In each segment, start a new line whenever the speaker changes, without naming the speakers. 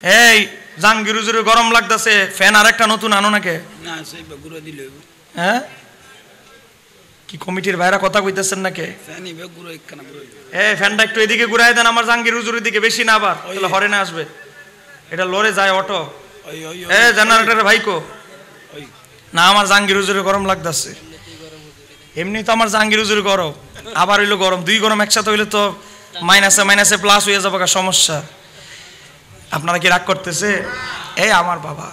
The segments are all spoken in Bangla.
এই জাহাঙ্গীর হুজুরের গরম লাগতেছে, ফ্যান আরেকটা নতুন আনো নাকি?
না সেইবা ঘুরে দিলে।
হ্যাঁ কি কমিটির ভাইরা কথা কইতেছেন নাকি?
ফ্যান ইবে ঘুরে একখানা ঘুরে।
ফ্যানটা একটু এদিকে ঘুরাই দেন আমার জাহাঙ্গীর হুজুরের দিকে, বেশি না আবার তাহলে হরেনে আসবে। এটা লরে যায় অটো। জেনারেটরের ভাইকো না, আমার জাহাঙ্গীর হুজুরের গরম লাগতেছে। এমনি তো আমার জাহাঙ্গীর হুজুরের গরম, আবার হইলো গরম, দুই গরম একসাথে হইলে তো মাইনাসে মাইনাসে প্লাস হয়ে যাবে, সমস্যা। আপনারা কি রাগ করতেছে? এই আমার বাবা,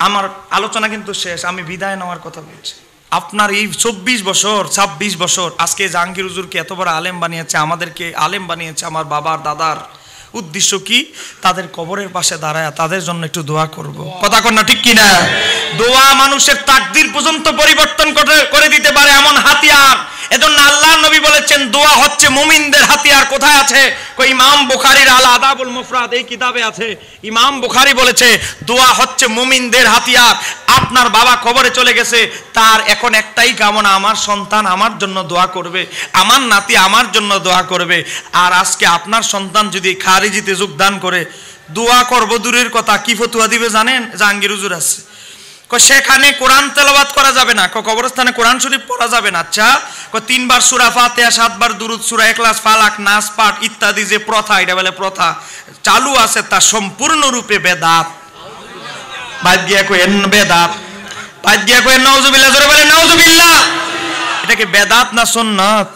আমার আলোচনা কিন্তু শেষ, আমি বিদায় নেওয়ার কথা বলছি। আপনার এই 24 বছর 26 বছর আজকে জাহাঙ্গীর হুজুরকে এত বড় আলেম বানিয়েছে, আমাদেরকে আলেম বানিয়েছে আমার বাবার দাদার। উদ্দেশ্য কি? তাদের কবরের পাশে দাঁড়ায় তাদের জন্য একটু দোয়া করব। কথা কন না ঠিক কিনা? দোয়া মানুষের তাকদীর পর্যন্ত পরিবর্তন করে দিতে পারে এমন হাতিয়ার। এজন্য আল্লাহর নবী বলেছেন দোয়া হচ্ছে মুমিনদের হাতিয়ার। কোথায় আছে? ইমাম বুখারীর আল আদাবুল মুফরাদ এই কিতাবে আছে। ইমাম বুখারী বলেছে দোয়া হচ্ছে মুমিনদের হাতিয়ার। আপনার বাবা কবরে চলে গেছে, তার এখন একটাই কামনা, আমার সন্তান আমার জন্য দোয়া করবে, আমার নাতি আমার জন্য দোয়া করবে। আর আজকে আপনার সন্তান যদি খারিজিতে যোগদান করে, দোয়া করব দূরের কথা, কি ফতুয়া দিবে জানেন? জাহাঙ্গীর হুজুর আছে, সেখানে কোরআন তেলাওয়াত করা যাবে না, কবরস্থানে কোরআন শরীফ পড়া যাবে না। আচ্ছা 3 বার সূরা ফাতিহা, 7 বার দুরূদ, সূরা ইখলাস, ফালাক, নাস পাঠ ইত্যাদি যে প্রথা, এটা বলে প্রথা চালু আছে, তা সম্পূর্ণরূপে বেদাত। বাদ গিয়া কইেন বেদাত, বাদ গিয়া কইেন নাউজুবিল্লাহ, জোরে বলেন নাউজুবিল্লাহ। এটা কি বেদাত না সুন্নাত?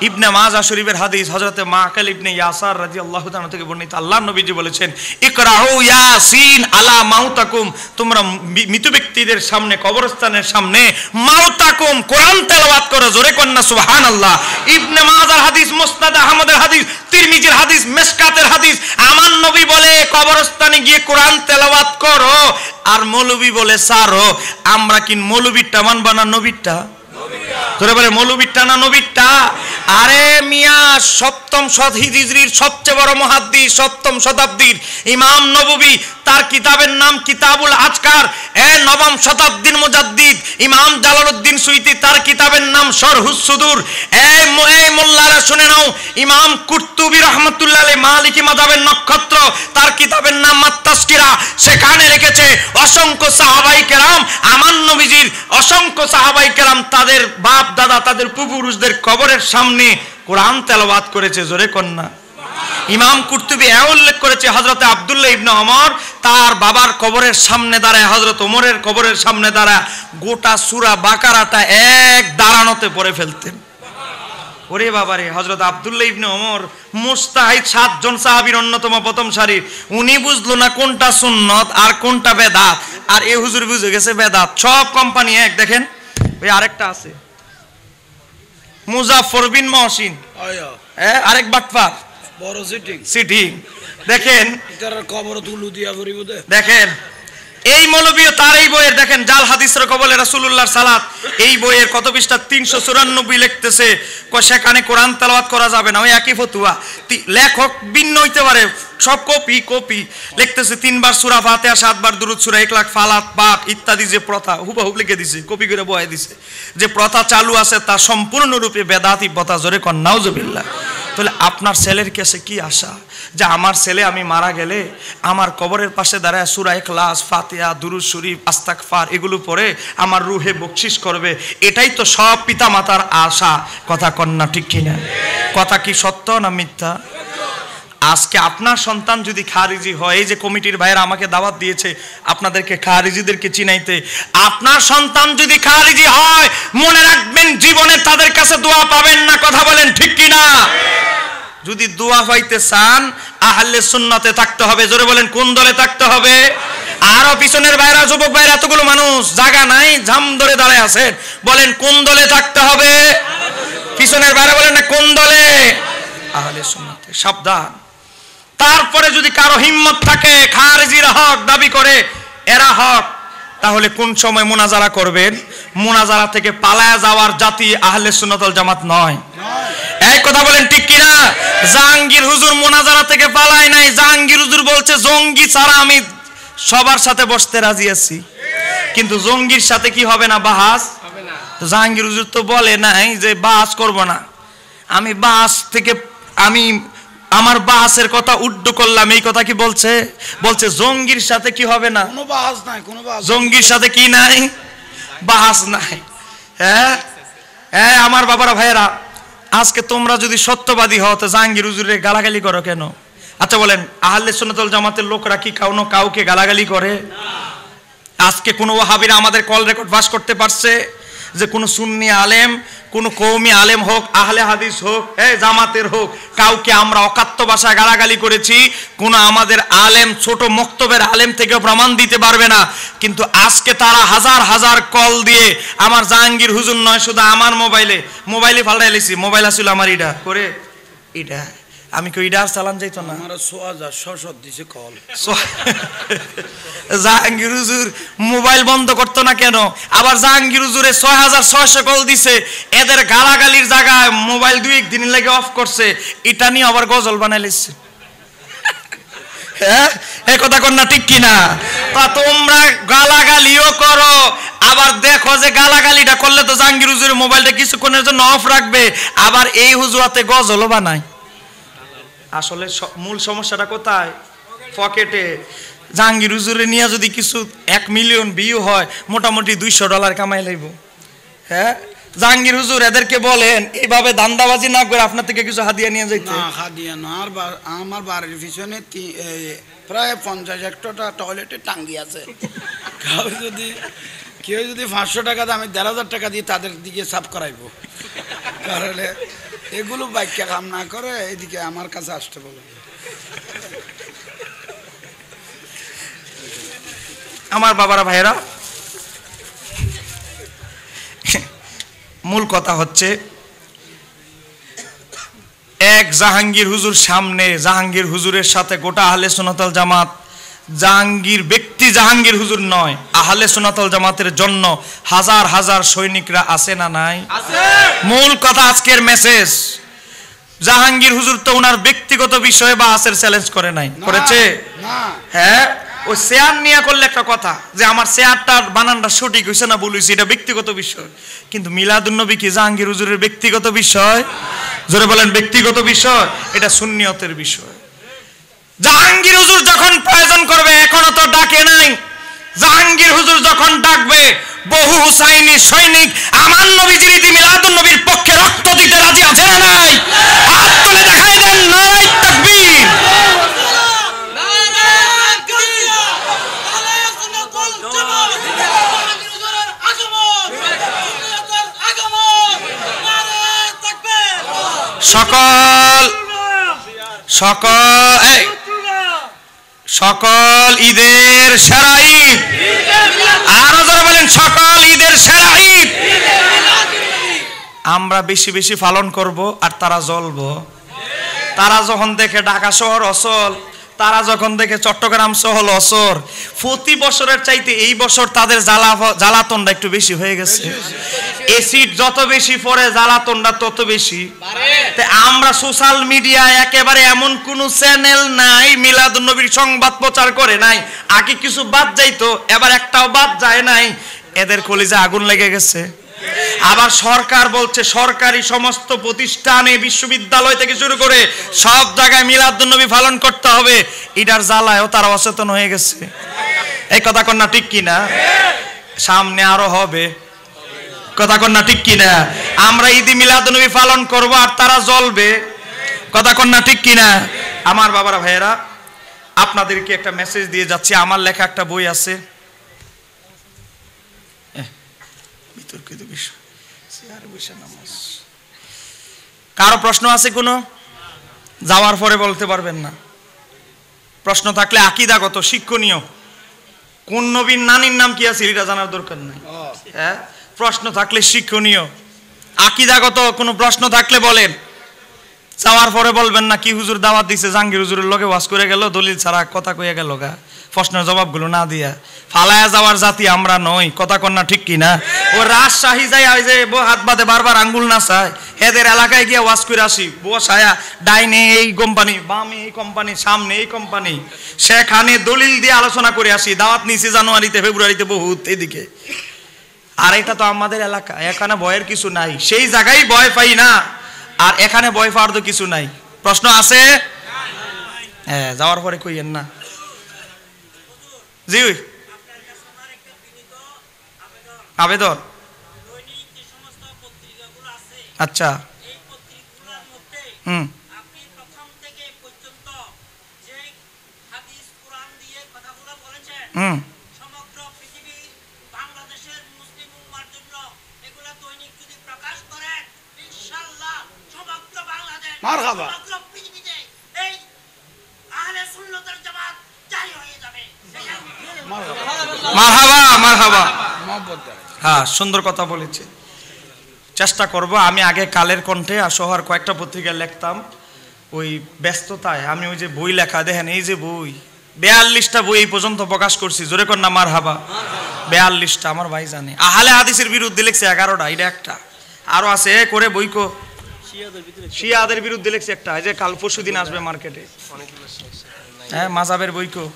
ইবনে মাজাহ শরীফের হাদিস, হযরতে মাকাল ইবনে ইয়াসার রাদিয়াল্লাহু তাআলা থেকে বর্ণিত, আল্লাহর নবীজি বলেছেন ইকরাউ ইয়াসিন আলা মাউতাকুম, তোমরা মৃত ব্যক্তিদের সামনে, কবরস্থানের সামনে মাউতাকুম কোরআন তেলাওয়াত করো। জোরে কন্না সুবহানাল্লাহ। ইবনে মাজাহর হাদিস, মুসনাদ আহমদের হাদিস, তিরমিজির হাদিস, মিশকাতের হাদিস। আমার নবী বলে কবরস্থানে গিয়ে কোরআন তেলাওয়াত করো, আর মৌলবী বলে সারো। আমরা কি মৌলবীরটা মানবা না নবীরটা? ধরে বলে মৌলবীরটা না নবীরটা? আরে মিয়া, 7ম হিজরির সবচেয়ে বড় মুহাদ্দিস, 7ম শতাব্দীর ইমাম নববী, তার কিতাবের নাম কিতাবুল আজকার। 9ম শতাব্দীর মুজাদ্দিদ ইমাম জালালউদ্দিন সুয়ুতী, তার কিতাবের নাম শরহুস সুদূর। এই মোল্লারা শুনে নাও, ইমাম কুরতুবী রাহমাতুল্লাহ আলাইহি মালিকি মাযহাবের নক্ষত্র, তার কিতাবের নাম আত-তাসকিরা। সেখানে রেখেছে অসংখ্য সাহাবায়ে কেরাম, আমার নবীজির অসংখ্য সাহাবায়ে কেরাম তাদের বাপ দাদা, তাদের পূর্বপুরুষদের কবরের সামনে কোরআন তেলাওয়াত করেছে। জোরে কন্না। ইমাম কুরতুবী উল্লেখ করেছে হযরতে আব্দুল্লাহ ইবনে ওমর তার বাবার কবরের সামনে দাঁড়ায়, হযরত ওমরের কবরের সামনে দাঁড়ায় গোটা সূরা বাকারাটা এক দাঁড়ানোতে পড়ে ফেলতেন। ওরে বাবারে, হযরত আব্দুল্লাহ ইবনে ওমর মুস্তাহিদ 7 জন সাহাবীর অন্যতম প্রথম সারি, উনি বুঝলো না কোনটা সুন্নত আর কোনটা বেদাত, আর এই হুজুর বুঝে গেছে বেদাত। সব কোম্পানি এক। দেখেন ওই আরেকটা আছে মুজাফফর বিন মহসিন, আরেক বাটপার,
বড়
সিটিং। দেখেন
এটার কবর তুলু দিয়া ভরিব দে।
দেখেন এই মৌলবীও তার এই বইয়ের দেখেন জাল হাদিসের কবলে রাসূলুল্লাহর সালাত, এই বইয়ের কত পৃষ্ঠা 394 লিখতেছে সেখানে কোরআন তেলাওয়াত করা যাবে না। ওই একই ফতুয়া, লেখক ভিন্ন হইতে পারে, সব কপি লিখতেছে 3 বার সূরা ফাতিহা, 7 বার দুরূদ, সূরা ইখলাস, ফালাক পাঠ ইত্যাদি যে প্রথা হুবহু লিখে দিছে, কপি করে বয়াই দিছে, যে প্রথা চালু আছে তা সম্পূর্ণরূপে বেদাতি প্রথা। জোরে কন নাউজুবিল্লাহ। তাহলে আপনার ছেলের কাছে কি আশা যে আমার ছেলে আমি মারা গেলে আমার কবরের পাশে দাঁড়ায় সূরা ইখলাস, ফাতিহা, দুরূদ শরীফ, ইস্তিগফার এগুলো পড়ে আমার রুহে বকশিশ করবে? এটাই তো সব পিতা মাতার আশা। কথা কন্যা ঠিক কিনা? কথা কি সত্য না মিথ্যা? আজকে আপনার সন্তান যদি খারিজি হয়, এই যে কমিটির ভাইরা আমাকে দাওয়াত দিয়েছে আপনাদেরকে খারিজিদেরকে চিনাইতে, আপনার সন্তান যদি খারিজি হয় মনে রাখবেন জীবনে তাদের কাছে দোয়া পাবেন না। কথা বলেন ঠিক কিনা? যদি দোয়া পাইতে চান আহলে সুন্নতে থাকতে হবে। জোরে বলেন কোন দলে থাকতে হবে? আরো পিছনের ভাইরা, যুবক ভাইরা, এতগুলো মানুষ জায়গা নাই, জাম ধরে দাঁড়ায় আছেন, বলেন কোন দলে থাকতে হবে? পিছনের ভাইরা বলেন না কোন দলে? আহলে সুন্নতে। সাবধান। তারপরে যদি কারো হিম্মত থাকে খারিজিরা হক দাবি করে এরা হক, তাহলে কোন সময় মুনাজারা করবেন? মুনাজারা থেকে পালায়া যাওয়ার জাতি আহলে সুন্নাত ওয়াল জামাত নয়। এই কথা বলেন ঠিক কিনা? জাহাঙ্গীর হুজুর মুনাজারা থেকে পালায় নাই। জাহাঙ্গীর হুজুর বলছে জঙ্গি ছাড়া আমি সবার সাথে বসতে রাজি আছি, কিন্তু জঙ্গির সাথে কি হবে না? বাহাস হবে না। জাহাঙ্গীর হুজুর তো বলে নাই যে বাহাস করব না, আমি বাহাস থেকে আমি আমার বাহাসের কথা উড্ডু করলাম, এই কথা কি বলছে? বলছে জঙ্গির সাথে কি হবে না?
কোনো বাহাস নাই, কোনো বাহাস।
জঙ্গির সাথে কি নাই? বাহাস নাই। হ্যাঁ হ্যাঁ আমার বাবারা ভাইয়েরা, আজকে তোমরা যদি সত্যবাদী হও তো জাহাঙ্গীর হুজুরে গালাগালি করো কেন? আচ্ছা বলেন, আহলে সুন্নাত ওয়াল জামাতের লোকরা কি কাউকে গালাগালি করে? আজকে কোনো ওয়াহাবিরা আমাদের কল রেকর্ড ফাঁস করতে পারছে যে কোনো সুন্নি আলেম, কোনো কওমি আলেম হোক, আহলে হাদিস হোক, জামাতের হোক, কাউকে আমরা অকাত্য ভাষায় গালাগালি করেছি, কোনো আমাদের আলেম ছোট মক্তবের আলেম থেকেও প্রমাণ দিতে পারবে না। কিন্তু আজকে তারা হাজার হাজার কল দিয়ে আমার জাহাঙ্গীর হুজুর নয়, শুধু আমার মোবাইলে ফাল্টাই লিছি, মোবাইল আসছিল আমার ইডা করে ইডা, আমি কই ইডা আর চালান যাইতো না।
আমার ৬০০০ দিছে কল।
জাহাঙ্গীর হুজুর মোবাইল বন্ধ করতো না কেন? আবার জাহাঙ্গীর হুজুরে ৬৬০০ কল দিছে, এদের গালাগালির জায়গায় মোবাইল ২-১ দিন লেগে অফ করছে, এটা নিয়ে আবার গজল বানাই লিখছে। হ্যাঁ এই কথা কর না, ঠিক কিনা? তা তোমরা গালাগালিও করো, আবার দেখো যে গালাগালিটা করলে তো জাহাঙ্গীর হুজুরের মোবাইলটা কিছুক্ষণের জন্য অফ রাখবে, আবার এই হুজুরাতে গজলও বানায়। আসলে মূল সমস্যাটা কোথায়? পকেটে। জাহাঙ্গীর হুজুরে নিয়ে যদি কিছু ১ মিলিয়ন ভিউ হয়, মোটামুটি $200 কামাই লাইব। হ্যাঁ জাহাঙ্গীর হুজুর এদেরকে বলেন এইভাবে ধান্দাবাজি না করে আপনার থেকে কিছু হাদিয়া নিয়ে যাইতে।
না হাদিয়া না, আমার বাড়ির পিছনে প্রায় 50 হেক্টরটা টয়লেটে টাঙ্গি আছে। কেউ যদি 500 টাকা দেয়, আমি ১,৫০০ টাকা দিয়ে তাদের দিকে সাফ করাইবো। কারণ এগুলো বাইকটা কাম না করে এদিকে আমার কাছে আসতে বলে।
আমার বাবারা ভাইয়েরা, মূল কথা হচ্ছে এক জাহাঙ্গীর হুজুর সামনে, জাহাঙ্গীর হুজুরের সাথে গোটা আহলে সুন্নাত ওয়াল জামাত, জাহাঙ্গীর ব্যক্তি জাহাঙ্গীর হুজুর নয়, আহলে সুন্নাত ওয়াল জামাতের জন্য হাজার হাজার সৈনিকরা আছে না নাই? মূল কথা আজকের মেসেজ, জাহাঙ্গীর হুজুর তো ওনার ব্যক্তিগত বিষয়ে বাহাসের চ্যালেঞ্জ করে নাই, করেছে? হ্যাঁ ওই চেয়ার নিয়ে করলে একটা কথা যে আমার চেয়ারটার বানানটা সঠিক হয়েছে না ভুল হয়েছে, এটা ব্যক্তিগত বিষয়। কিন্তু মিলাদুন্নবী কি জাহাঙ্গীর হুজুরের ব্যক্তিগত বিষয়? জোরে বলেন ব্যক্তিগত বিষয়, এটা সুন্নিয়তের বিষয়। জাহাঙ্গীর হুজুর যখন প্রয়োজন করবে, এখনো তো ডাকে নাই, জাহাঙ্গীর হুজুর যখন ডাকবে, বহু হুসাইনি সৈনিক আমার নবীজির ঈদ মিলাদুন্নবীর পক্ষে রক্ত দিতে রাজি আছে না নাই? হাত তুলে দেখাই দেন, নারায়ে তাকবীর। সকল ঈদের সেরা ঈদ, আরো যারা বলেন সকল ঈদের সেরা ঈদ আমরা বেশি বেশি পালন করব, আর তারা জ্বলবো। তারা যখন দেখে ঢাকা শহর অচল, তারা যখন দেখে চট্টগ্রাম শহর অচল, প্রতি বছরের চাইতে এই বছর তাদের জ্বালাতনটা একটু বেশি হয়ে গেছে। এসিড যত বেশি পড়ে জ্বালাতনটা তত বেশি। আমরা সোশ্যাল মিডিয়ায় একেবারে এমন কোন চ্যানেল নাই মিলাদুন্নবীর সংবাদ প্রচার করে নাই। আগে কিছু বাদ যাইতো, এবার একটাও বাদ যায় নাই। এদের কলিজা আগুন লেগে গেছে। আবার সরকার বলছে সরকারি সমস্ত প্রতিষ্ঠানে, বিশ্ববিদ্যালয় থেকে শুরু করে সব জায়গায় মিলাদুন্নবী পালন করতে হবে। এটার জ্বালায়ও তারা অচেতন হয়ে গেছে। এই কথা কন্যা ঠিক কিনা? সামনে আরো হবে, কথা কন্যা ঠিক কিনা? আমরা ঈদে মিলাদুন্নবী পালন করব, আর তারা জ্বলবে, কথা কন্যা ঠিক কিনা? আমার বাবারা ভাইয়েরা, আপনাদেরকে একটা মেসেজ দিয়ে যাচ্ছি। আমার লেখা একটা বই আছে, কারো প্রশ্ন আছে কোনো? যাওয়ার পরে বলতে পারবেন না। প্রশ্ন থাকলে আকীদাগত শিক্ষণীয়, কোন নবীর নানির নাম কি আছে এটা জানার দরকার নাই। হ্যাঁ প্রশ্ন থাকলে শিক্ষণীয়, আকীদাগত কোনো প্রশ্ন থাকলে বলেন। যাওয়ার পরে বলবেন না কি হুজুর দাওয়াত দিছে, জাহাঙ্গীর হুজুরের লগে ওয়াজ করে গেল, দলিল ছাড়া কথা কইয়া গেল গা, প্রশ্নের জবাবগুলো না দিয়া। ফালায়া যাওয়ার জাতি আমরা নই, কথা কন্যা ঠিক কিনা? ও রাজশাহী যায় যে হাত বাঁধে বারবার আঙ্গুল না চায়, এদের এলাকায় গিয়ে ওয়াজ করে আসি, বসায়া ডাইনে এই কোম্পানি, বামে এই কোম্পানি, সামনে এই কোম্পানি, সেখানে দলিল দিয়ে আলোচনা করে আসি। দাওয়াত নিছি জানুয়ারিতে ফেব্রুয়ারিতে বহুত এদিকে। আর এটা তো আমাদের এলাকা, এখানে ভয়ের কিছু নাই, সেই জায়গায় ভয় পাই না। আর এখানে ভয় পাওয়ার তো কিছু নাই। প্রশ্ন আছে? হ্যাঁ, যাওয়ার পরে কইয়েন না। জি আবেদন, আচ্ছা, হুম, হুম,
মারহাবা।
মারহাবা মারহাবা।
মহব্বত।
হ্যাঁ, সুন্দর কথা বলেছে। চেষ্টা করব। আমি আগে কালের কণ্ঠে আর শহর কয়েকটা পত্রিকায় লিখতাম, ওই ব্যস্ততায় আমি ওই যে বই লেখা, দেখেন এই যে বই 42টা বই এই পর্যন্ত প্রকাশ করছি। জোরে কর না মারহাবা। 42টা, আমার ভাই জানে। আহলে হাদিসের বিরুদ্ধে লিখছে 11টা, এটা একটা। আরো আছে করে বই কো শিয়াদের বিরুদ্ধে লিখছে একটা, এই যে কাল পরশু দিন আসবে মার্কেটে। হ্যাঁ, মাযহাবের বই কো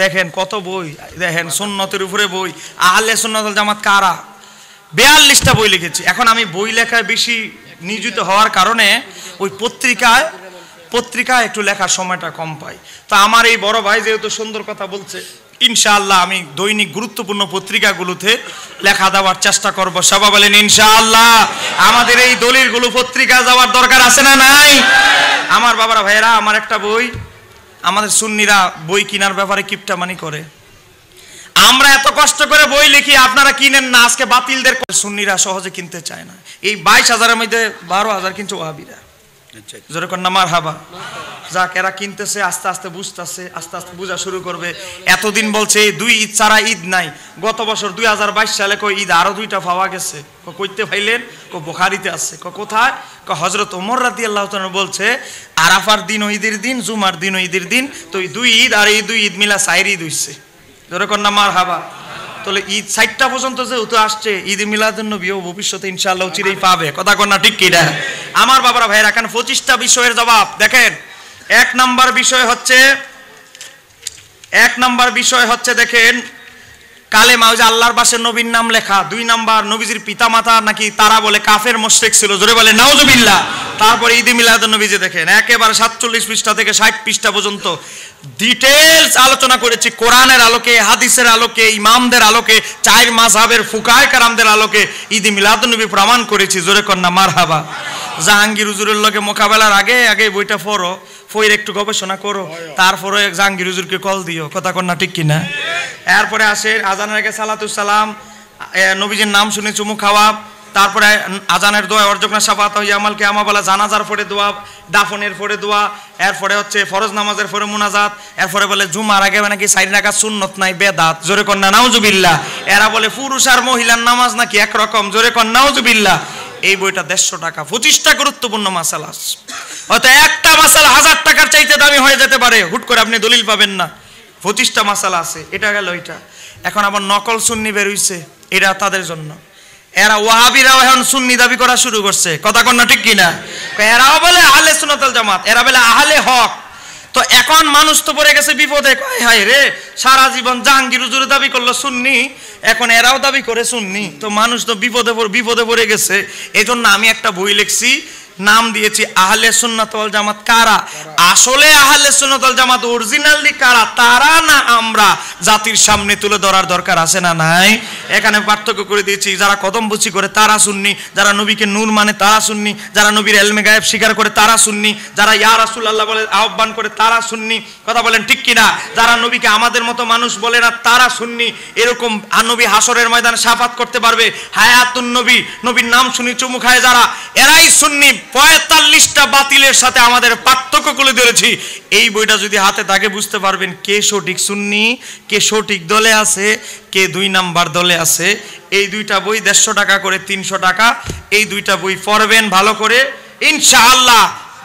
দেখেন কত বই, দেখেন সুন্নতের উপরে বই, আহলে সুন্নাত ওয়াল জামাত কারা, 42টা বই লিখেছি। এখন আমি বই লেখায় বেশি নিয়োজিত হওয়ার কারণে ওই পত্রিকায় একটু লেখার সময়টা কম পাই। তো আমার এই বড় ভাই যেহেতু সুন্দর কথা বলছে, ইনশাআল্লাহ আমি দৈনিক গুরুত্বপূর্ণ পত্রিকাগুলোতে লেখা দেওয়ার চেষ্টা করব। সবাই বলেন ইনশাআল্লাহ। আমাদের এই দলিলগুলো পত্রিকা যাওয়ার দরকার আছে না নাই? আমার বাবারা ভাইয়েরা, আমার একটা বই, আমাদের সুন্নিরা বই কেনার ব্যাপারে কিপটামানি করে। আমরা এত কষ্ট করে বই লিখি, আপনারা কিনেন না। আজকে বাতিলদের সুন্নিরা সহজে কিনতে চায় না। এই 22,000-এর মধ্যে 12,000 কিনছে ওয়াহাবিরা। জোরে কর না মারহাবা। যাক, এরা কিনতেছে, আস্তে আস্তে বুঝতেছে, আস্তে আস্তে বোঝা শুরু করবে। এতদিন বলছে এই 2 ঈদ ছাড়া ঈদ নাই। গত বছর 2022 সালে কই ঈদ আরো 2টা পাওয়া গেছে। কইতে পাইলেন? বুখারীতে আছে। কোথায়? হযরত ওমর রাদিয়াল্লাহু তাআলা বলছে আরাফার দিন ও ঈদের দিন, জুমার দিন ও ঈদের দিন, তো এই 2 ঈদ আর এই 2 ঈদ মিলা 4 ঈদ হইছে। জোরে কর না মারহাবা। তাহলে ঈদ 4টা পর্যন্ত যেহেতু আসছে, ঈদ মিলাদুন নবীও ভবিষ্যতে ইনশাআল্লাহ চিরেই পাবে। কথা কর না ঠিক কি না? আমার বাবারা ভাইরা, এখন 25টা বিষয়ের জবাব দেখেন। 1 নাম্বার বিষয় হচ্ছে দেখেন কালেমা, ওই যে আল্লাহর পাশে নবীর নাম লেখা। 2 নাম্বার, নবীজির পিতামাতা নাকি তারা বলে কাফের মুশরিক ছিল। জোরে বলে নাউজুবিল্লাহ। তারপরে ঈদ মিলাদুন নবী যে দেখেন একেবারে 47 পৃষ্ঠা থেকে 60 পৃষ্ঠা পর্যন্ত ডিটেইলস আলোচনা করেছি। কোরআনের আলোকে, হাদিসের আলোকে, ইমামদের আলোকে, 4 মাযহাবের ফুকাহায়ে কেরামদের আলোকে ঈদ মিলাদুন নবী প্রমাণ করেছি। জোরে কর না মারহাবা। জাহাঙ্গীর হুজুরের লগে মোকাবেলার আগে বইটা পড়ো, ফইর একটু গবেষণা করো, তারপরে জাহাঙ্গীর হুজুরকে কল দিও। কথা কর না ঠিক কি না? এরপরে আসে আজানের আগে সালাতুস সালাম, নবীজির নাম শুনে চুমু খাওয়া, তারপরে আজানের দোয়া অর্জকনা শাফাত হইয়া আমালকে আমাবালা, জানাজার পরে দোয়া, দাফনের পরে দোয়া, এরপরে হচ্ছে ফরজ নামাজের পরে মুনাজাত, এরপরে বলে জুমার আগে নাকি 4 রাকাত সুন্নত নাই, বেদাত। জোরে কর না নাউজুবিল্লাহ। এরা বলে পুরুষ আর মহিলার নামাজ নাকি একরকম। জোরে কর নাউজুবিল্লাহ। এই বইটা 150 টাকা, 25টা গুরুত্বপূর্ণ মাসালা। হয়তো একটা মাসালা 1000 টাকার চাইতে দামি হয়ে যেতে পারে, হুট করে আপনি দলিল পাবেন না। 25টা মাসালা আছে। এটা গেল এটা। এখন আবার নকল সুন্নি বের হইছে, এটা তাদের জন্য। এরা ওয়াহাবিরাও এখন সুন্নি দাবি করা শুরু করছে। কথা কন না ঠিক কিনা? এরাও বলে আহলে সুন্নাত ওয়াল জামাত, এরা বলে আহলে হক। তো এখন মানুষ তো পড়ে গেছে বিপদে। কয় হায় রে, সারা জীবন জাহাঙ্গীর হুজুর দাবি করলো সুন্নি, এখন এরাও দাবি করে সুন্নি। তো মানুষ তো বিপদে পড়ে গেছে। এজন্য আমি একটা বই লিখছি, নাম দিয়েছি আহলে সুন্নাত ওয়াল জামাত কারা। আসলে আহলে সুন্নাত ওয়াল জামাত অরিজিনালি কারা, তারা না আমরা, জাতির সামনে তুলে ধরার দরকার আছে না নাই? এখানে পার্থক্য করে দিয়েছি। যারা কদমবুচি করে তারা সুন্নি, যারা নবীকে নূর মানে তারা সুন্নি, যারা নবীর ইলমে গায়েব স্বীকার করে তারা সুন্নি, যারা ইয়া রাসূলুল্লাহ বলে আহ্বান করে তারা সুন্নি। কথা বলেন ঠিক কিনা? যারা নবীকে আমাদের মতো মানুষ বলে না তারা সুন্নি। এরকম নবী হাসরের ময়দানে শাফাত করতে পারবে, হায়াতুন নবী, নবীর নাম শুনি চুমু খায় যারা, এরাই সুন্নি। 45টা বাতিলের সাথে আমাদের পার্থক্য করে ধরেছি। এই বইটা যদি হাতে থাকে বুঝতে পারবেন কে সঠিক সুন্নি, কে সঠিক দলে আছে, কে 2 নাম্বার দলে আছে। এই 2টা বই 150 টাকা করে, 300 টাকা। এই 2টা বই পড়বেন ভালো করে, ইনশাআল্লাহ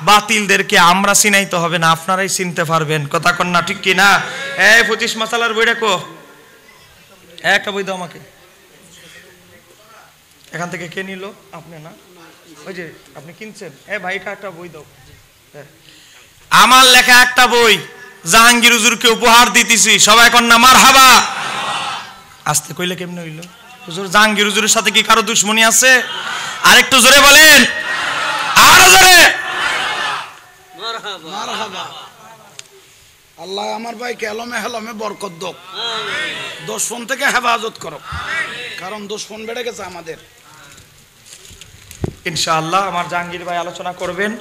বাতিলদেরকে আমরা চিনাইতে হবে না, আপনারাই চিনতে পারবেন। কথা কন না ঠিক কি না? এই 25 মাসালার বইটা কো, একটা বই দাও আমাকে। এখান থেকে কে নিল? আপনি না? ওই যে আপনি কিনছেন। ভাইটা একটা বই দাও। আমার লেখা একটা বই জাহাঙ্গীর হুজুরকে উপহার দিতেছি। সবাই কন না মারহাবা। আস্তে কইলে কেমনে হইল? হুজুর, জাহাঙ্গীর হুজুরের সাথে কি কারো দুশমনি আছে? আরেকটু জোরে বলেন, আরো জোরে মারহাবা।
আল্লাহ আমার ভাইকে এলমে হেলমে বরকত দোক, দুশমন থেকে হেফাজত করো, কারণ দুশমন বেড়ে গেছে আমাদের।
ইনশাআল্লাহ আমার জাহাঙ্গীর ভাই আলোচনা করবেন।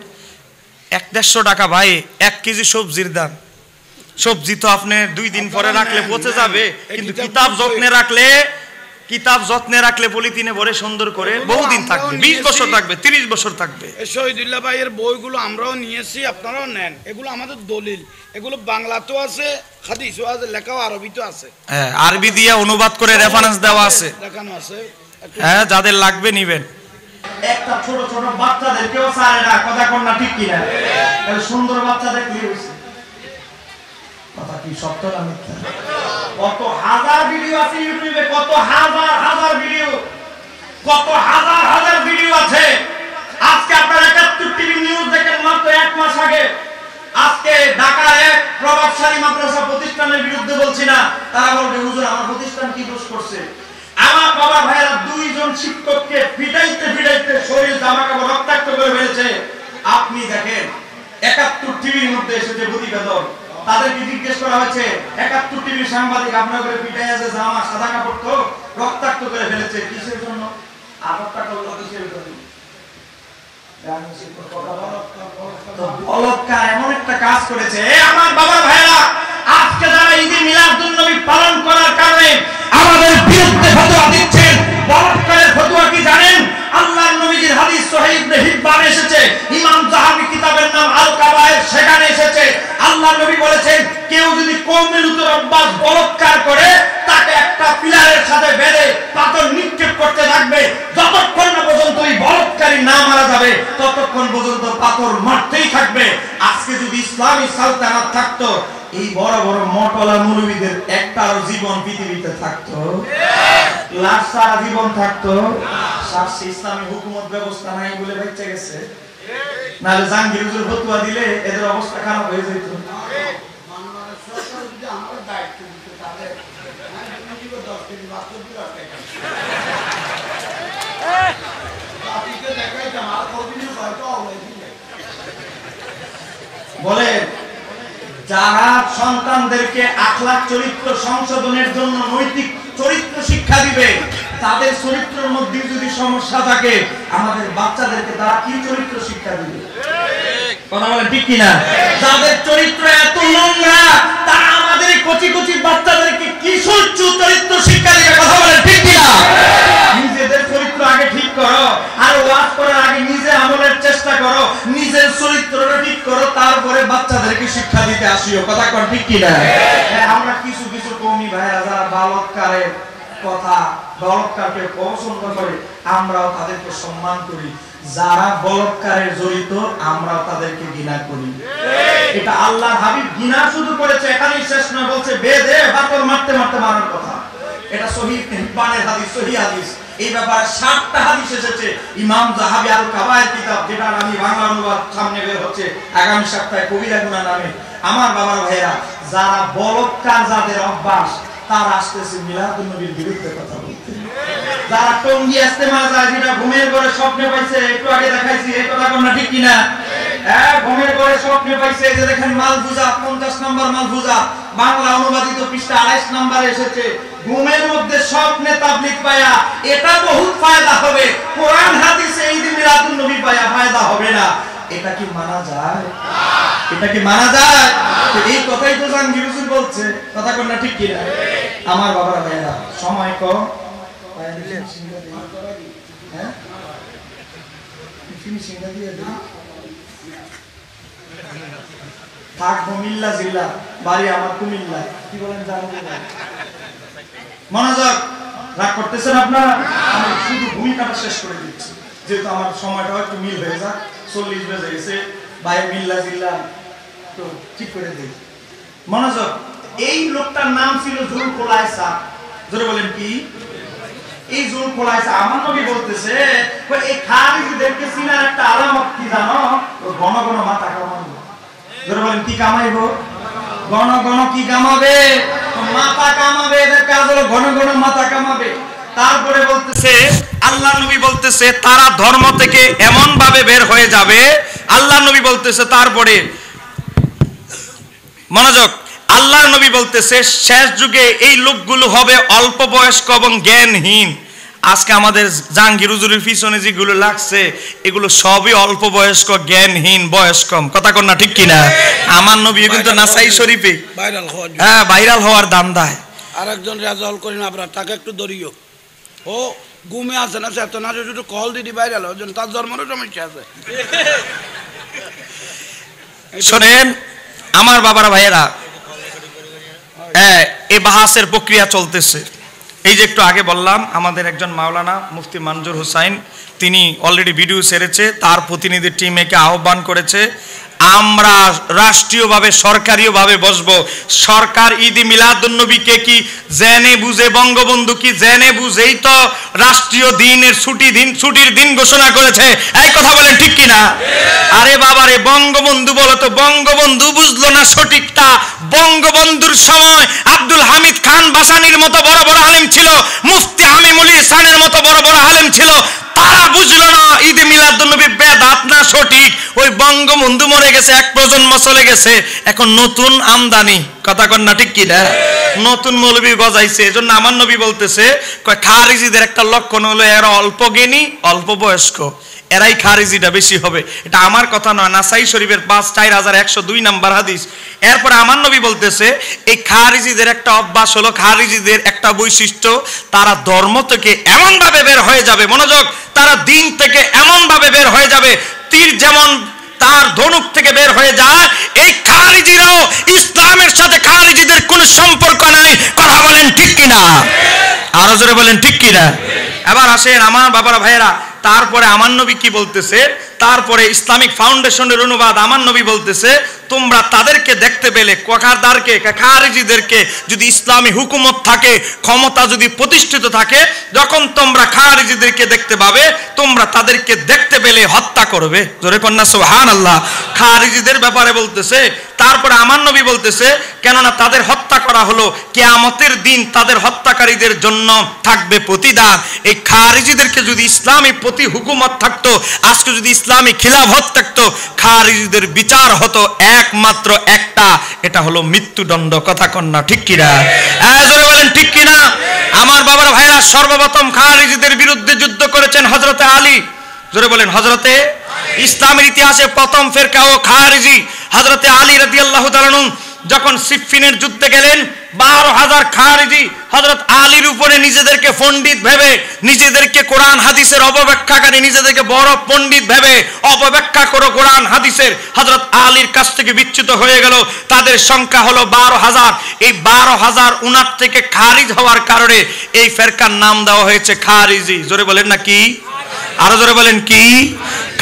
100-150 টাকা ভাই 1 কেজি সবজির দাম। সবজি তো আপনি 2 দিন পরে রাখলে পচে যাবে, কিন্তু কিতাব যত্নে রাখলে পলিথিনে ভরে সুন্দর করে বহুদিন থাকবে, 20 বছর থাকবে, 30 বছর থাকবে।
শহীদুল্লাহ ভাইয়ের বইগুলো আমরাও নিয়েছি, আপনারাও নেন। এগুলো আমাদের দলিল, এগুলো বাংলাতেও আছে, হাদিসও আছে, লেখাও আরবিতেও আছে।
হ্যাঁ, আরবি দিয়ে অনুবাদ করে রেফারেন্স দেওয়া আছে,
দেখানো আছে।
হ্যাঁ, যাদের লাগবে নিবেন। একটা ছোট ছোট বাচ্চাদেরকেও ছাড়ে না, কথা কোন না ঠিক কিনা? সুন্দর বাচ্চা দেখলে হইছে, কথা কি সত্য না মিথ্যা? কত হাজার ভিডিও আছে ইউটিউবে, কত হাজার ভিডিও, কত হাজার ভিডিও আছে। আজকে আপনারা 71 টিভি নিউজ দেখেন মাত্র 1 মাস আগে। আজকে ঢাকার এক প্রভাবশালী মাদ্রাসা প্রতিষ্ঠানের বিরুদ্ধে বলছি না, তারা বলবে হুজুর আমার প্রতিষ্ঠান কি দোষ করছে। আমার বাবা ভাইরা 2 জন শিক্ষককে পিটাইতে শরীর জামা কাপড় রক্তাক্ত করে ফেলেছে। আপনি দেখেন 71 টিভির মধ্যে এসেছে প্রতিবেদন, তাদেরকে জিজ্ঞেস করা হয়েছে 71 টিভির সাংবাদিক আপনার করে পিটাই আছে, জামা সাদা কাপড় তো রক্তাক্ত করে ফেলেছে, কিসের জন্য? আঘাতটা করলো কিসের জন্য? বলৎকার এমন একটা কাজ করেছে। আমার বাবা ভাইরা আজকে যারা ঈদে মিলাদুন নবী পালন করার কারণে আমাদের বিরুদ্ধে ফতোয়া দিচ্ছেন, বলৎকারের ফতোয়া কি জানেন? আল্লাহর নবীর হাদিস সহিহ ইবনে হিব্বান এসেছে, ইমাম যাহাবী কিতাবের নাম আল কাবায়ের, সেখানে এসেছে আল্লাহর নবী বলেছেন কেউ যদি কওমে লুতের অভ্যাস বলৎকার করে তাকে একটা পিলারের সাথে বেঁধে পাথর নিক্ষেপ করতে থাকবে, যতক্ষণ না পর্যন্ত ওই বলৎকারী না মারা যাবে ততক্ষণ পর্যন্ত পাথর মারতেই থাকবে। আজকে যদি ইসলামী সালতানাত থাকতো, এই বড় বড় মটলা মুলবিদের একটার জীবন পৃথিবীতে থাকতো, লাশ সারা জীবন থাকতো। শাস্তি ইসলামী হুকুমত ব্যবস্থা নাই বলে বেঁচে গেছে, নাহলে জাহাঙ্গীর হুজুর ফতোয়া দিলে এদের অবস্থা খারাপ হয়ে যেত। বলে যারা সন্তানদেরকে আখলাক চরিত্র সংশোধনের জন্য নৈতিক চরিত্র শিক্ষা দিবে, তাদের চরিত্রের মধ্যে যদি সমস্যা থাকে, আমাদের বাচ্চাদেরকে তারা কি চরিত্র শিক্ষা দিবে? কথা বলেন ঠিক কিনা? যাদের চরিত্র এত নোংরা, তারা আমাদের কচি কচি বাচ্চাদেরকে কি চরিত্র শিক্ষা দিবে? কথা বলেন ঠিক কিনা? নিজেদের চরিত্র আগে ঠিক করো, আর ওয়াজ করার আগে নিজে আমলের চেষ্টা করো, নিজের চরিত্রটা ঠিক করো, তারপরে বাচ্চাদেরকে শিক্ষা দিতে আসিও। কথা কোন ঠিক কিনা? আমরা কিছু কওমি ভাইরা যারা বলৎকারের কথা, বলৎকারকে পছন্দ করে, আমরাও তাদেরকে সম্মান করি। যারা বলৎকারের জড়িত আমরাও তাদেরকে ঘৃণা করি। এটা আল্লাহর হাবিব ঘৃণা শুধু করেছে, এখানেই শেষ নয়, বলছে বেদে পাথর মারতে মারতে মারার কথা। এটা সহিহ হিব্বানের হাদিস, সহিহ হাদিস। এই ব্যাপারে 60টা হাদিস এসেছে ইমাম যাহাবী আল কাবায়ের কিতাব, যেটা আমি বাংলা অনুবাদ সামনে বের হচ্ছে আগামী সপ্তাহে কবিরা গুনাহ নামে। আমার বাবার ভাইরা, যারা বলৎকার যাদের অভ্যাস, তারা আসতেছে মিলাদুন নবীর বিরুদ্ধে কথা বলতে। যারা টঙ্গি ইস্তেমা যায়, যেটা ঘুমের ঘরে স্বপ্নে পাইছে, একটু আগে দেখাইছি, এই কথা কোন ঠিক কিনা? হ্যাঁ, ঘুমের ঘরে স্বপ্নে পাইছে, যে দেখেন মালফুজা 50 নম্বর মালফুজা, বাংলা অনুবাদিত পৃষ্ঠা 28 নম্বরে এসেছে, ঘুমের মধ্যে স্বপ্নে তাবলীগ পায়া এটা বহুত ফায়দা হবে, কোরআন হাদিসে ঈদ মিলাদুন নবী পায়া ফায়দা হবে না। এটা কি মানা যায়? এটা কি মানা যায়? এই কথাই তো জাহাঙ্গীর হুজুর বলছে, কথা কোন না ঠিক কিনা? আমার বাবারা ভাইরা, সময় কম, হ্যাঁ ফিনিশিং দিয়ে দিই। থাকবো মিল্লা জিল্লা, বাড়ি আমার কুমিল্লা। কি বলেন জানেন? মনোযোগ, রাগ করতেছেন আপনারা? আমি শুধু ভূমিকাটা শেষ করে দিচ্ছি, যেহেতু আমার সময়টা একটু মিল হয়ে যাক। 40 বেজে গেছে, বাইরে মিল্লা জিল্লা তো ঠিক করে দিই। মনোযোগ, এই লোকটার নাম ছিল যুলকুলাইসা। জোরে বলেন কি? এই যুলকুলাইসা, আমার নবী বলতেছে এই খারিজদেরকে চিনার একটা আলামত কি জানো? ঘন ঘন মাথা কামাবো। জোরে বলেন কি কামাইবো? ঘন ঘন কি কামাবে? মাথা কামাবে। এদের কাজ হলো ঘন ঘন মাথা কামাবে। তারপরে বলতেছে, আল্লাহ নবী বলতেছে তারা ধর্ম থেকে এমন ভাবে বের হয়ে যাবে, আল্লাহ নবী বলতেছে তারপরে মনোযোগ, আল্লাহর নবী বলতেছে শেষ যুগে এই লোকগুলো হবে অল্প বয়স্ক এবং জ্ঞানহীন। আজকে আমাদের জাহাঙ্গীর হুজুরের পিছনে যেগুলো লাগছে এগুলো সবই অল্প বয়স্ক, জ্ঞানহীন, বয়স কম। কথা কন না ঠিক কিনা? আমার নবী কিন্তু নাসাই শরীফে ভাইরাল হওয়ার দান্দায়।
আরেকজন রেজাল্ট করি না আপনার, তাকে একটু ধরিও, ও ঘুমে আছে না, সে এত না একটু কল দিদি ভাইরাল ওই জন্য তার জন্মেরও সমস্যা আছে।
শোনেন আমার বাবারা ভাইয়েরা, এই বাহাসের প্রক্রিয়া চলতেছে। এই যে একটু আগে বললাম আমাদের একজন মাওলানা মুফতি মঞ্জুর হুসাইন, তিনি অলরেডি ভিডিও ছেড়েছে, তার প্রতিনিধি টিম একে আহ্বান করেছে আমরা রাষ্ট্রীয়ভাবে সরকারিভাবে বসবো। সরকার ঈদ মিলাদুন্নবীকে কি জেনে বুঝে, বঙ্গবন্ধু কি জেনে বুঝেই তো রাষ্ট্রীয় দিনের ছুটির দিন ঘোষণা করেছে। এই কথা বলেন ঠিক কিনা? আরে বাবারে, বঙ্গবন্ধু বলো তো, বঙ্গবন্ধু বুঝলো না সঠিকটা? বঙ্গবন্ধুর সময় আব্দুল হামিদ খান বাসানির মতো বড় বড় আলেম ছিল, মুফতি হামিমুল ইহসানের মতো বড় বড় আলেম ছিল, তারা বুঝলো না ঈদ মিলাদুন্নবী বেদাত না সঠিক। ওই বঙ্গবন্ধু মরে গেছে, এক প্রজন্ম চলে গেছে, এখন নতুন আমদানি। কথা কন না ঠিক কিনা? নতুন মৌলবী গজাইছে। এজন্য আমার নবী বলতেছে খারিজিদের একটা লক্ষণ হলো এরা অল্প জ্ঞানী, অল্প বয়স্ক, এরাই খারিজিটা বেশি হবে। এটা আমার কথা নয়, নাসাই শরীফের ৫,৪১০২ নম্বর হাদিস। এরপরে আমার নবী বলতেছে এই খারিজিদের একটা অভ্যাস হলো, খারিজিদের একটা বৈশিষ্ট্য, তারা ধর্ম থেকে এমন ভাবে বের হয়ে যাবে, মনোযোগ, তারা দিন থেকে এমন ভাবে বের হয়ে যাবে তীর যেমন তার ধনুক থেকে বের হয়ে যায়, এই খারিজিরাও ইসলামের সাথে খারিজিদের কোনো সম্পর্ক নাই। কথা বলেন ঠিক কিনা? আরো জোরে বলেন ঠিক কিনা? এবার আসেন আমার বাবারা ভাইয়েরা, তারপরে আমার নবী কি বলতেছে, তারপরে ইসলামিক ফাউন্ডেশনের অনুবাদ আমার নবী বলতেছে তোমরা তাদেরকে দেখতে পেলে, কোকারদারকে, খারিজিদেরকে, যদি ইসলামী হুকুমত থাকে, ক্ষমতা যদি প্রতিষ্ঠিত থাকে, যখন তোমরা খারিজিদেরকে দেখতে পাবে তোমরা তাদেরকে দেখতে পেলে হত্যা করবে। জোরে কন্যা সুবহানাল্লাহ। খারিজিদের ব্যাপারে বলতেছে, তারপরে আমার নবী বলতেছে কেননা তাদের হত্যা করা হলো কিয়ামতের দিন তাদের হত্যাকারীদের জন্য থাকবে প্রতিদান। এই খারিজিদেরকে যদি ইসলামী প্রতি হুকুমত থাকতো, আজকে যদি ইসলামী খিলাফত থাকতো, খারিজিদের বিচার হতো একমাত্র একটা, এটা হলো মৃত্যুদণ্ড। কথা কন্যা ঠিক কিনা? জোরে বলেন ঠিক কিনা? আমার বাবার ভাইরা, সর্বপ্রথম খারিজিদের বিরুদ্ধে যুদ্ধ করেছেন হযরতে আলী। জোরে বলেন হযরতে। ইসলামের ইতিহাসে প্রথম ফেরকা ও খারিজি হযরতে আলী রাদিয়াল্লাহু তাআলা আনহু যখন সিফফিনের যুদ্ধে গেলেন, 12,000 খারিজি হযরত আলীর উপরে নিজেদেরকে পণ্ডিত ভেবে, নিজেদেরকে কোরআন হাদিসের অপব্যাখ্যাকারী, নিজেদেরকে বড় পণ্ডিত ভেবে অপব্যাখ্যা করো কোরআন হাদিসের, হযরত আলীর কাছ থেকে বিচ্যুত হয়ে গেল। তাদের সংখ্যা হলো 12,000। এই 12,000 উনার থেকে খারিজ হওয়ার কারণে এই ফেরকার নাম দেওয়া হয়েছে খারিজি। জোরে বলেন না কি? আরো জোরে বলেন কি?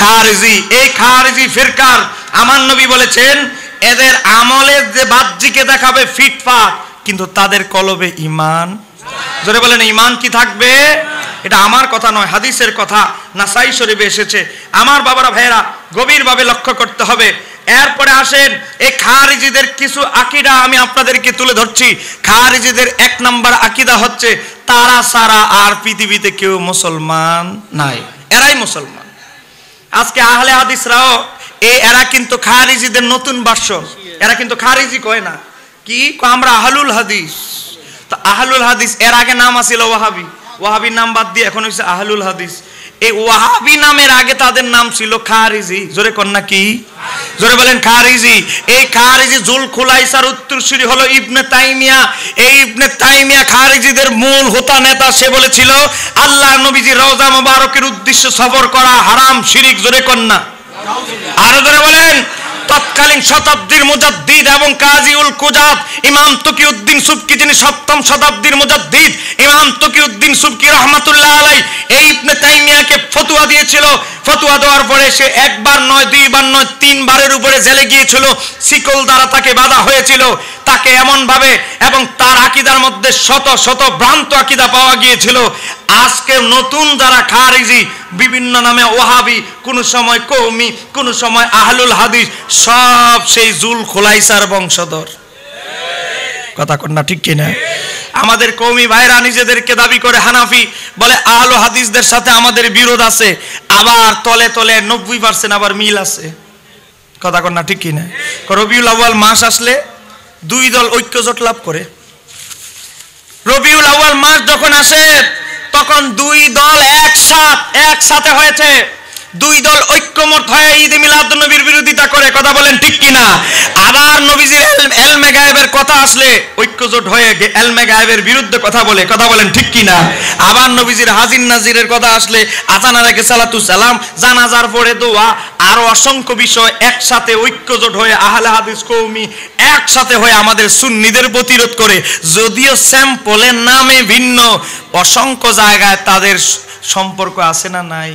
খারিজি। এই খারিজি ফিরকার আমার নবী বলেছেন এদের আমলের যে বাহ্যিকে দেখাবে ফিটফাট, কিন্তু তাদের কলবে ঈমান। জোরে বলেন ঈমান কি থাকবে? এটা আমার কথা নয়, হাদিসের কথা, নাসাই শরীফে এসেছে। আমার বাবারা ভাইয়েরা, গভীরভাবে লক্ষ্য করতে হবে। এরপরে আসেন এই খারিজিদের কিছু আকীদা আমি আপনাদেরকে তুলে ধরছি। খারিজিদের 1 নম্বর আকীদা হচ্ছে তারা ছাড়া আর পৃথিবীতে কেউ মুসলমান নাই, এরাই মুসলমান। আজকে আহলে হাদিসরাও এরা কিন্তু খারিজিদের নতুন ভার্সন, এরা কিন্তু খারিজি কয় না, কি আমরা আহলুল হাদিস। তো আহলুল হাদিস, এর আগে নাম ছিল ওয়াহাবি, ওয়াহাবির নাম বাদ দিয়ে এখন হচ্ছে আহলুল হাদিস। এই ওয়াহাবি নামের আগে তাদের নাম ছিল খারিজি। জোরে কন্যা কি? জোরে বলেন খারিজি। এই খারিজি জুল খুলাইসার উত্তরসূরি হলো ইবনে তাইমিয়া। এই ইবনে তাইমিয়া খারিজিদের মূল হোতা নেতা। সে বলেছিল আল্লাহ নবীজি রওজা মোবারকের উদ্দেশ্যে সফর করা হারাম, শিরিক। জোরে কন্যা আরো জোরে বলেন। তৎকালীন শতাব্দীর মুজাদ্দিদ এবং কাজী উল কুজাত ইমাম তকিউদ্দিন সুবকি, যিনি 7ম শতাব্দীর মুজাদ্দিদ, ইমাম তকিউদ্দিন সুবকি রাহমাতুল্লাহ আলাইহি এই ইবনে তাইমিয়াকে ফতোয়া দিয়েছিল। ফতোয়া দেওয়ার পরে সে একবার নয়, 2 বার নয়, 3 বারের উপরে জেলে গিয়েছিল। শিকল দ্বারা তাকে বাঁধা হয়েছিল, তাকে এমন ভাবে, এবং তার আকীদার মধ্যে শত শত ভ্রান্ত আকীদা পাওয়া গিয়েছিল। আজকে নতুন যারা খারিজি, বিভিন্ন নামে ওয়াহাবি, কোন সময় কওমি, কোন সময় আহলুল হাদিস, সব সেই জুল খুলাইসার বংশধর। কথা কন্যা ঠিক কিনা? আমাদের কওমি ভাইরা নিজেদেরকে দাবি করে হানাফি, বলে আহলে হাদিসদের সাথে আমাদের বিরোধ আছে, আবার তলে তলে 90% আবার মিল আছে। কথা কন্যা ঠিক কিনা? রবিউল আউয়াল মাস আসলে দুই দল ঐক্যজোট লাভ করে। রবিউল আউয়াল মাস যখন আসে তখন দুই দল একসাথে হয়েছে, দুই দল ঐক্যমত হয়ে ঈদ মিলাদ নবীর বিরোধিতা করে, কথা বলেন ঠিক কিনা। আবার নবীজির এলমে গায়েবের কথা আসলে ঐক্যজোট হয়ে এলমে গায়েবের বিরুদ্ধে কথা বলে, কথা বলেন ঠিক কিনা। আবার নবীজির হাজির নাজিরের কথা আসলে আজানের আগে সালাতু সালাম, জানাজার পরে দোয়া, আরো অসংখ্য বিষয় একসাথে ঐক্যজোট হয়ে আহলে হাদিস কওমি একসাথে হয়ে আমাদের সুন্নিদের প্রতিরোধ করে। যদিও স্যাম্পলের নামে ভিন্ন, অসংখ্য জায়গায় তাদের সম্পর্ক আছে না নাই?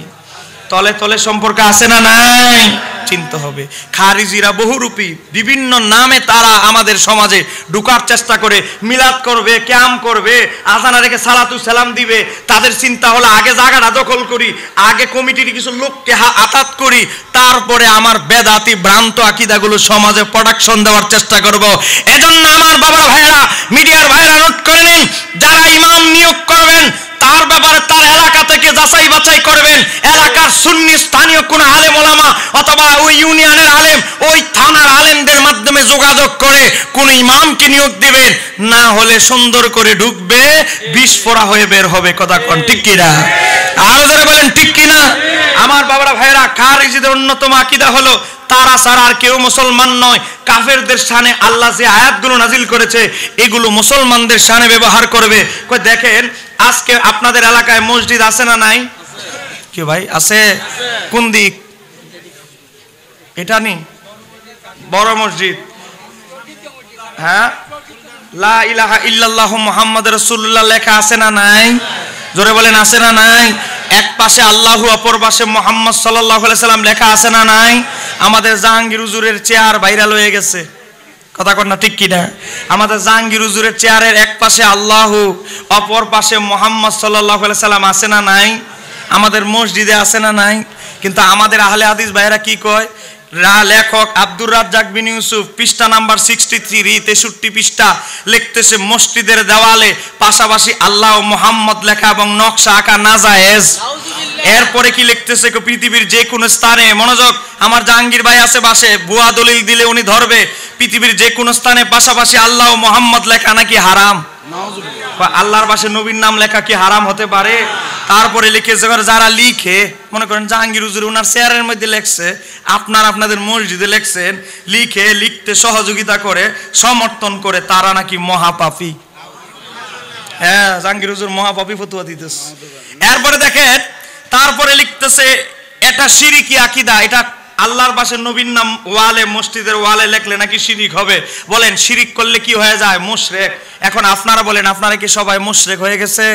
তলে তলে সম্পর্ক আছে না নাই? চিনতে হবে। খারিজিরা বহুরূপী, বিভিন্ন নামে তারা আমাদের সমাজে ঢুকার চেষ্টা করে, মিলাদ করবে, ক্যাম্প করবে, আজানা রেখে সালাতু সালাম দিবে। তাদের চিন্তা হলো আগে জায়গাটা দখল করি, আগে কমিটির কিছু লোককে আঘাত করি, তারপরে আমার বেদাতি ভ্রান্ত আকীদাগুলো সমাজে প্রোডাকশন দেওয়ার চেষ্টা করব। এজন্য আমার বাবার ভাইরা, মিডিয়ার ভাইরা নোট করে নিন, যারা ইমাম নিয়োগ করবেন তার ব্যাপারে তার এলাকা থেকে যাচাই বাছাই করবেন। এলাকার সুন্নি স্থানীয় কোন আলেম ওলামা অথবা ওই ইউনিয়নের আলেম, ওই থানার আলেমদের মাধ্যমে যোগাযোগ করে কোন ইমামকে নিয়োগ দিবেন, না হলে সুন্দর করে ঢুকবে, বিস্ফোরা হয়ে বের হবে, কথা কোন ঠিক কিনা? আরো যারা বলেন ঠিক কিনা। আমার বাবারা ভাইরা, খারিজিদের অন্যতম আকীদা হলো তারা ছাড়া আর কেউ মুসলমান নয়। কাফেরদের শানে আল্লাহ যে আয়াতগুলো নাজিল করেছে এগুলো মুসলমানদের শানে ব্যবহার করবে। কই দেখেন আজকে আপনাদের এলাকায় মসজিদ আছে না নাই? কি ভাই আছে? কোন দিক? এটা নি বড় মসজিদ, হ্যাঁ, লা ইলাহা ইল্লাল্লাহু মুহাম্মাদুর রাসূলুল্লাহ লেখা আছে না নাই? জোরে বলেন আছে না নাই? এক পাশে আল্লাহু, অপর পাশে মুহাম্মদ সাল্লাল্লাহু আলাইহি সাল্লাম লেখা আছে না নাই? আমাদের জাহাঙ্গীর হুজুরের চেয়ার ভাইরাল হয়ে গেছে, কথা কন না ঠিক কিনা? আমাদের জাহাঙ্গীর হুজুরের চেয়ারের এক পাশে আল্লাহু, অপর পাশে মুহাম্মদ সাল্লাল্লাহু আলাইহি সাল্লাম আছে না নাই? আমাদের মসজিদে আছে না নাই? কিন্তু আমাদের আহলে হাদিস ভাইরা কি কয়? লেখক আব্দুর রাজ্জাক বিন ইউসুফ পৃষ্ঠা নাম্বার 63 63 পৃষ্ঠা লিখতেছে মসজিদের দেওয়ালে পাশাপাশি আল্লাহ ও মুহাম্মদ লেখা এবং নকশা আঁকা নাজায়েজ। এরপরে কি লিখতেছে? পৃথিবীর যে কোনো স্থানে, মনোযোগ, আমার জাহাঙ্গীর ভাই আছে পাশে, বুয়া দলিল দিলে উনি ধরবে, পৃথিবীর যে কোনো স্থানে পাশাপাশি আল্লাহ ও মুহাম্মদ লেখা নাকি হারাম? আল্লাহর পাশে নবীর নাম লেখা কি হারাম হতে পারে? তারপরে লিখেছে যারা লিখে, মনে করেন জাহাঙ্গীর হুজুর ওনার চেয়ারের মধ্যে লেখছে, আপনাদের মসজিদে লেখছেন, লিখতে সহযোগিতা করে, সমর্থন করে, তারা নাকি মহাপাপী। হ্যাঁ, জাহাঙ্গীর হুজুর মহাপাপী ফতোয়া দিতেছে। এরপরে দেখেন, তারপরে লিখতেছে এটা শিরকি আকীদা, এটা আল্লাহর পাশে নবীর নাম ওয়ালে, মসজিদের ওয়ালে লেখলে নাকি শিরিক হবে। বলেন শিরিক করলে কি হয়ে যায়? মুশরিক। এখন আপনারা বলেন, আপনারা কি সবাই মুশরিক হয়ে গেছে?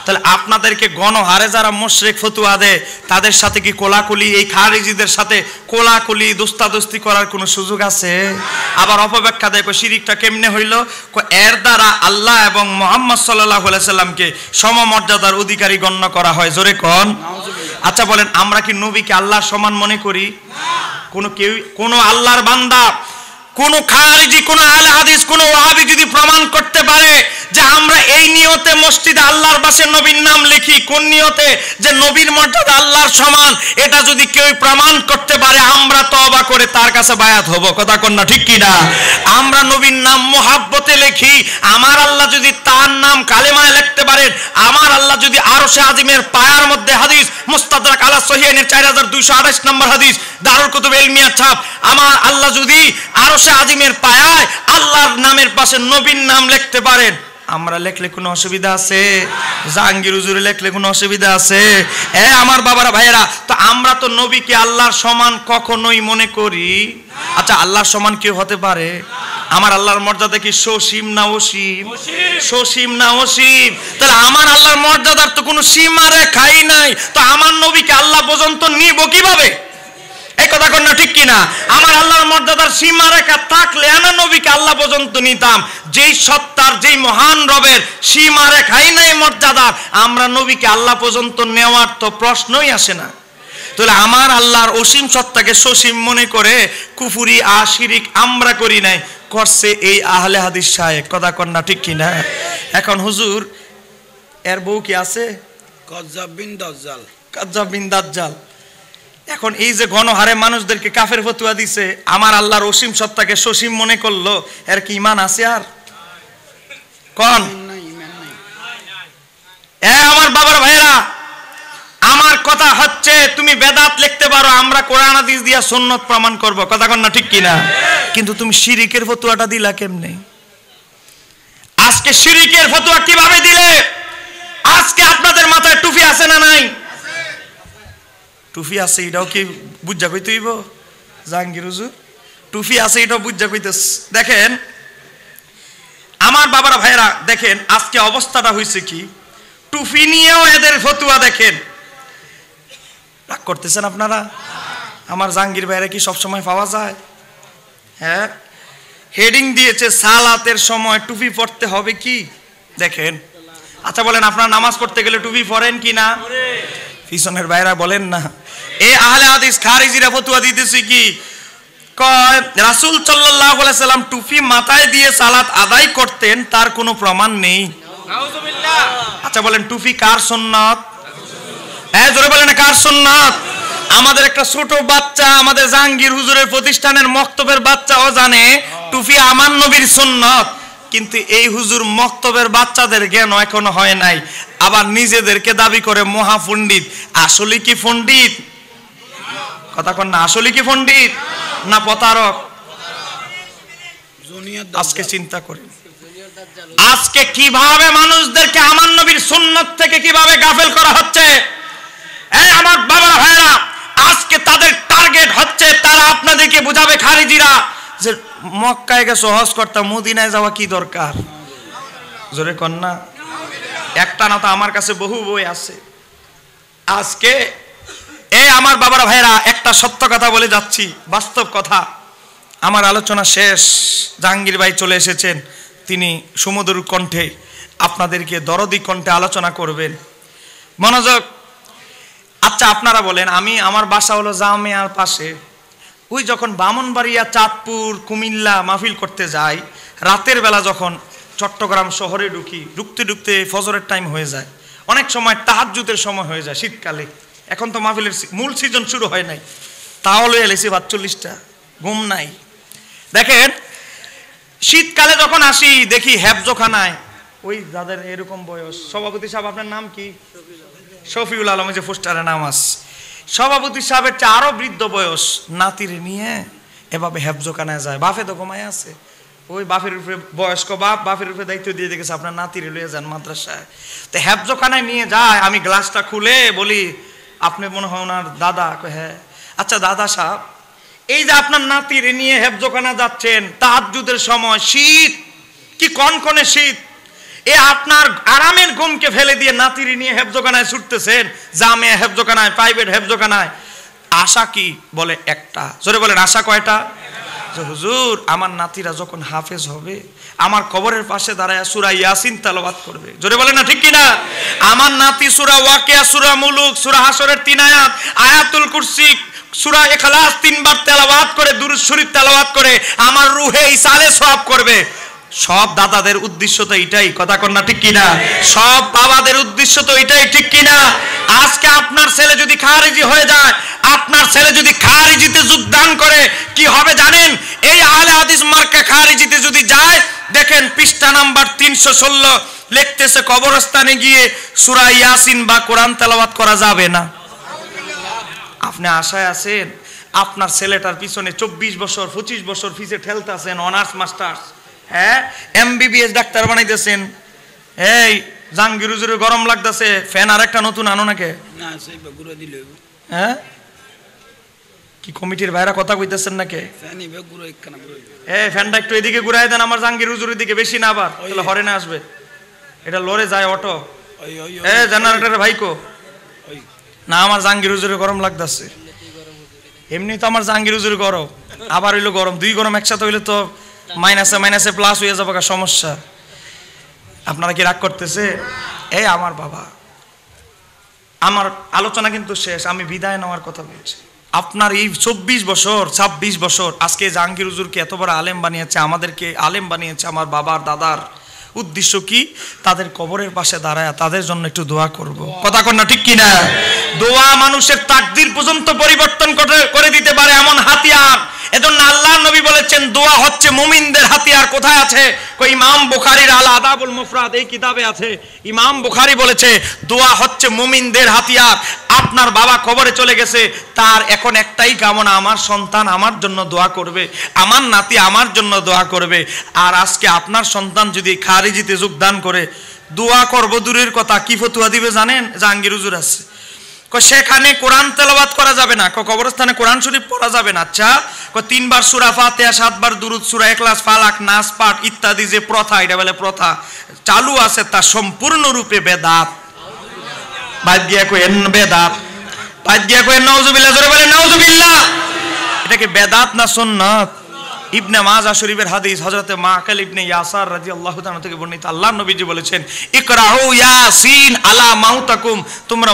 তাহলে আপনাদেরকে গণহারে যারা মুশরিক ফতোয়া দেয় তাদের সাথে কি কোলাকুলি, এই খারিজিদের সাথে কোলাকুলি দোস্তাদোস্তি করার কোনো সুযোগ আছে? আবার অপব্যাখ্যা দেয় শিরিকটা কেমনে হইল? এর দ্বারা আল্লাহ এবং মুহাম্মদ সাল্লাল্লাহু আলাইহি সাল্লামকে সমমর্যাদার অধিকারী গণ্য করা হয়। জোরে কোন? আচ্ছা বলেন, আমরা কি নবীকে আল্লাহর সমান মনে করি? কোন আল্লাহর বান্দা, কোন খারিজি, কোন আহলে হাদিস, কোন ওয়াহাবি যদি প্রমাণ করতে পারে যে আমরা এই নিয়তে মসজিদে আল্লাহর পাশে নবীর নাম লিখি, কোন নিয়তে? যে নবীর মর্যাদা আল্লাহর সমান, এটা যদি কেউ প্রমাণ করতে পারে আমরা তওবা করে তার কাছে বায়াত হব, কথা কোন না ঠিক কি না? আমরা নবীর নাম মুহাব্বতে লিখি, আমার আল্লাহ যদি তার নাম কালেমায় লিখতে পারেন, আমার আল্লাহ যদি আরশে আজিমের পায়ার মধ্যে, হাদিস মুস্তাদরাক আলা সহিহাইনের 4228 নম্বর হাদিস, দারুল কুতুব ইলমিয়া ছাপ, আমার আল্লাহ যদি আরশে আজিমের পায়ায় আল্লাহর নামের পাশে নবীর নাম লিখতে পারেন, আমরা লেখলে কোনো অসুবিধা আছে? জাহাঙ্গীর হুজুর লেখলে কোনো অসুবিধা আছে? আমার বাবারা ভাইয়েরা, তো আমরা তো নবীকে আল্লাহর সমান কখনোই মনে করি। আচ্ছা, আল্লাহর সমান কেউ হতে পারে? আমার আল্লাহর মর্যাদা কি সসীম না অসীম? সসীম না অসীম? তাহলে আমার আল্লাহর মর্যাদার তো কোনো সীমা রেখাই নাই, তো আমার নবীকে আল্লাহ পর্যন্ত নিব কিভাবে? এই কথা কোন না ঠিক কিনা? আমার আল্লাহর মর্যাদার সীমা রেখা থাকলে আমি নবীকে আল্লাহ পর্যন্ত নিতাম। যেই সত্তার, যেই মহান রবের সীমা রেখাই নাই মর্যাদার, আমরা নবীকে আল্লাহ পর্যন্ত নেওয়ার তো প্রশ্নই আসে না। তাহলে আমার আল্লাহর অসীম সত্তাকে সসীম মনে করে কুফরি আর শিরিক আমরা করি নাই, করছে এই আহলে হাদিস শায়েখ, কথা কোন না ঠিক কিনা? এখন হুজুর এর বউ কি আছে?
কাজ্জাব বিন দাজ্জাল।
কাজ্জাব বিন দাজ্জাল এখন এই যে গণহারে মানুষদেরকে কাফের ফতুয়া দিছে, আমার আল্লাহর অসীম সত্তাকে সসীম মনে করলো, এর কি ইমান আছে আর? কোন আমার বাবার ভাইরা, আমার কথা হচ্ছে তুমি বেদাত লিখতে পারো, আমরা কোরআন হাদিস দিয়া সুন্নাত প্রমাণ করব, কথা কন না ঠিক কিনা? কিন্তু তুমি শিরিকের ফতুয়াটা দিলা কেমনে? আজকে শিরিকের ফতুয়া কিভাবে দিলে? আজকে আপনাদের মাথায় টুপি আছে না নাই? টুপি আছে, এটাও কি বুঝা কইতে হইব? জাহাঙ্গীর হুজুর টুপি আছে, এটাও বুঝা কইতেছ। দেখেন আমার বাবার ভাইরা, দেখেন আজকে অবস্থাটা হয়েছে কি, টুপি নিয়েও এদের ফতুয়া দেখেন। রাগ করতেছেন আপনারা? আমার জাহাঙ্গীর ভাইরা কি সবসময় পাওয়া যায়? হ্যাঁ, হেডিং দিয়েছে সালাতের সময় টুপি পড়তে হবে কি, দেখেন। আচ্ছা বলেন, আপনারা নামাজ পড়তে গেলে টুপি পরেন কি না? পিছনের ভাইরা বলেন না। এই আহলে হাদিস খারিজিরা ফতুয়া দিতেছে কি, কয় রাসূল সাল্লাল্লাহু আলাইহি সাল্লাম টুপি মাথায় দিয়ে সালাত আদায় করতেন, তার কোনো প্রমাণ নেই। নাউযুবিল্লাহ। আচ্ছা বলেন, টুপি কার সুন্নাত? জোরে বলেন, কার সুন্নাত? আমাদের একটা ছোট বাচ্চা, আমাদের জাহাঙ্গীর হুজুরের প্রতিষ্ঠানের মক্তবের বাচ্চাও জানে টুপি আমার নবীর সুন্নাত, কিন্তু এই হুজুর মক্তবের বাচ্চাদের জ্ঞান এখনো হয় নাই, আবার নিজেদেরকে দাবি করে মহা পণ্ডিত। আসলে কি পণ্ডিত? কথা কন না, আসলে কি পণ্ডিত না প্রতারক? আজকে চিন্তা করি, আজকে কিভাবে মানুষদেরকে আমার নবীর সুন্নাত থেকে কিভাবে গাফেল করা হচ্ছে। এই আমার বাবা ভাইরা, আজকে তাদের টার্গেট হচ্ছে, তারা আপনাদেরকে বুঝাবে খারিজিরা যে মক্কায় গেছে হজ করতে, মদিনায় যাওয়া কি দরকার? জোরে কন না। একটা না তো আমার কাছে বহু বই আছে। আজকে এই আমার বাবার ভাইরা, একটা সত্য কথা বলে যাচ্ছি, বাস্তব কথা। আমার আলোচনা শেষ, জাহাঙ্গীর ভাই চলে এসেছেন, তিনি সুমধুর কণ্ঠে আপনাদেরকে দরদি কণ্ঠে আলোচনা করবেন। মনোযোগ। আচ্ছা আপনারা বলেন, আমার বাসা হলো জামিয়ার পাশে, ওই যখন ব্রাহ্মণবাড়িয়া, চাঁদপুর, কুমিল্লা মাহফিল করতে যাই, রাতের বেলা যখন চট্টগ্রাম শহরে ঢুকতে ঢুকতে ফজরের টাইম হয়ে যায়, অনেক সময় তাহাজ্জুদের সময় হয়ে যায় শীতকালে। এখন তো মাহফিলের মূল সিজন শুরু হয় নাই, তাহলে এলেছি ৪২টা, ঘুম নাই। দেখেন শীতকালে যখন আসি দেখি হেফজোখানায়, ওই যাদের এরকম বয়স, সভাপতি সাহেব আপনার নাম কি? শফিউল আলম, যে পোস্টারে নাম আছে। সভাপতি সাহেবের চেয়ে আরো বৃদ্ধ বয়স, নাতিরে নিয়ে এভাবে হেফজোখানায় যায়। বাপে তো ঘুমায় আছে, ওই বাপের উপরে বয়স্ক বাপের উপরে দায়িত্ব দিয়ে দেখেছে আপনার নাতিরে লইয়ে যান মাদ্রাসায়। তো হেফজোখানায় নিয়ে যায়, আমি গ্লাসটা খুলে বলি, আপনি মনে হয় ওনার দাদা? হ্যাঁ। আচ্ছা দাদা সাহেব, এই যে আপনার নাতিরে নিয়ে হেফজোখানা যাচ্ছেন তাহাজ্জুদের সময়, শীত কি কনকনে শীত, এ আপনার আরামের ঘুমকে ফেলে দিয়ে নাতিরে নিয়ে হেফজোখানায় ছুটতেছেন, জামিয়া হেফজোখানায়, প্রাইভেট হেফজোখানায়, আশা কি? বলে একটা। জোরে বলেন, আশা কয়টা? হুজুর আমার নাতিরা যখন হাফেজ হবে, আমার কবরের পাশে দাঁড়ায় সূরা ইয়াসিন তেলাওয়াত করবে। জোরে বলেন না ঠিক কিনা? আমার নাতি সূরা ওয়াকিয়া, সূরা মুলুক, সূরা হাসরের 3 আয়াত, আয়াতুল কুরসি, সূরা ইখলাস 3 বার তেলাওয়াত করে, দুরূদ শরীফ তেলাওয়াত করে আমার রূহে ইসালে সওয়াব করবে। সব দাদাদের উদ্দেশ্য তো এটাই, কথা কন না ঠিক কিনা? সব বাবাদের উদ্দেশ্য তো এটাই, ঠিক কিনা? আজকে আপনার ছেলে যদি খারিজি হয়ে যায়, আপনার ছেলে যদি খারিজিতে যোগদান করে, কি হবে জানেন? এই আহলে হাদিস মার্কা খারিজিতে যদি যায়, দেখেন পৃষ্ঠা নাম্বার 316 লিখতেছে, কবরস্থানে গিয়ে সূরা ইয়াসিন বা কোরআন তেলাওয়াত করা যাবে না। আপনি আশায় আছেন আপনার ছেলেটার পিছনে 24 বছর 25 বছর ফিসে ঠেলতেছেন, অনার্স মাস্টার্স, হ্যাঁ MBBS ডাক্তার বানাইতেছেন। এই জাহাঙ্গীর হুজুরের গরম লাগতেছে, ফ্যান আর একটা নতুন আনো নাকি?
না সেই বগুড়া দিলে।
হ্যাঁ কি কমিটির ভাইরা কথা কইতেছেন নাকি?
ফ্যানই বগুড়া একখানা বগুড়া।
ফ্যানটা একটু এদিকে ঘুরাই দেন, আমার জাহাঙ্গীর হুজুরের দিকে বেশি না, আবার তাহলে হরে না আসবে। এটা লড়ে যায় অটো। জেনারেটরের ভাইকো না, আমার জাহাঙ্গীর হুজুরের গরম লাগতেছে। এমনি তো আমার জাহাঙ্গীর হুজুরের গরম, আবার হইলো গরম, দুই গরম একসাথে হইলে তো মাইনাসে মাইনাসে প্লাস হয়ে যাবে, সমস্যা। আপনারা কি রাগ করতেছে? এই আমার বাবা, আমার আলোচনা কিন্তু শেষ, আমি বিদায় নেওয়ার কথা বলছি। আপনার এই 24 বছর 26 বছর আজকে জাহাঙ্গীর হুজুরকে এত বড় আলেম বানিয়েছে, আমাদেরকে আলেম বানিয়েছে, আমার বাবার দাদার উদ্দেশ্য কি? তাদের কবরের পাশে দাঁড়ায় তাদের জন্য একটু দোয়া করব। কথা কন না ঠিক কিনা? দোয়া মানুষের তাকদীর পর্যন্ত পরিবর্তন করে দিতে পারে এমন হাতিয়ার। এজন্য আল্লাহর নবী বলেছেন দোয়া হচ্ছে মুমিনদের হাতিয়ার। কোথায় আছে? ইমাম বুখারীর আল আদাবুল মুফরাদ এই কিতাবে আছে। ইমাম বুখারী বলেছে দোয়া হচ্ছে মুমিনদের হাতিয়ার। আপনার বাবা কবরে চলে গেছে, তার এখন একটাই কামনা, আমার সন্তান আমার জন্য দোয়া করবে, আমার নাতি আমার জন্য দোয়া করবে। আর আজকে আপনার সন্তান যদি খারিজিতে যোগদান করে, দোয়া করব দূরের কথা, কি ফতুয়া দিবে জানেন? জাহাঙ্গীর হুজুর আছে, সেখানে কোরআন তেলাওয়াত করা যাবে না, কবরস্থানে কোরআন শরীফ পড়া যাবে না। আচ্ছা, 3 বার সূরা ফাতিহা, 7 বার দুরূদ, সূরা ইখলাস, ফালাক, নাস পাঠ ইত্যাদি যে প্রথা, এটা বলে প্রথা চালু আছে, তা সম্পূর্ণরূপে বেদাত। বাদ দিয়া কইেন বেদাত, বাদ দিয়া কইেন নাউজুবিল্লাহ, জোরে বলেন নাউজুবিল্লাহ। এটা কি বেদাত না সুন্নাত? ইবনে মাজাহ শরীফের হাদিস, হযরতে মাকাল ইবনে ইয়াসার রাদিয়াল্লাহু তাআলা থেকে বর্ণিত, আল্লাহর নবীজি বলেছেন ইকরাউ ইয়াসিন আলা মাউতাকুম, তোমরা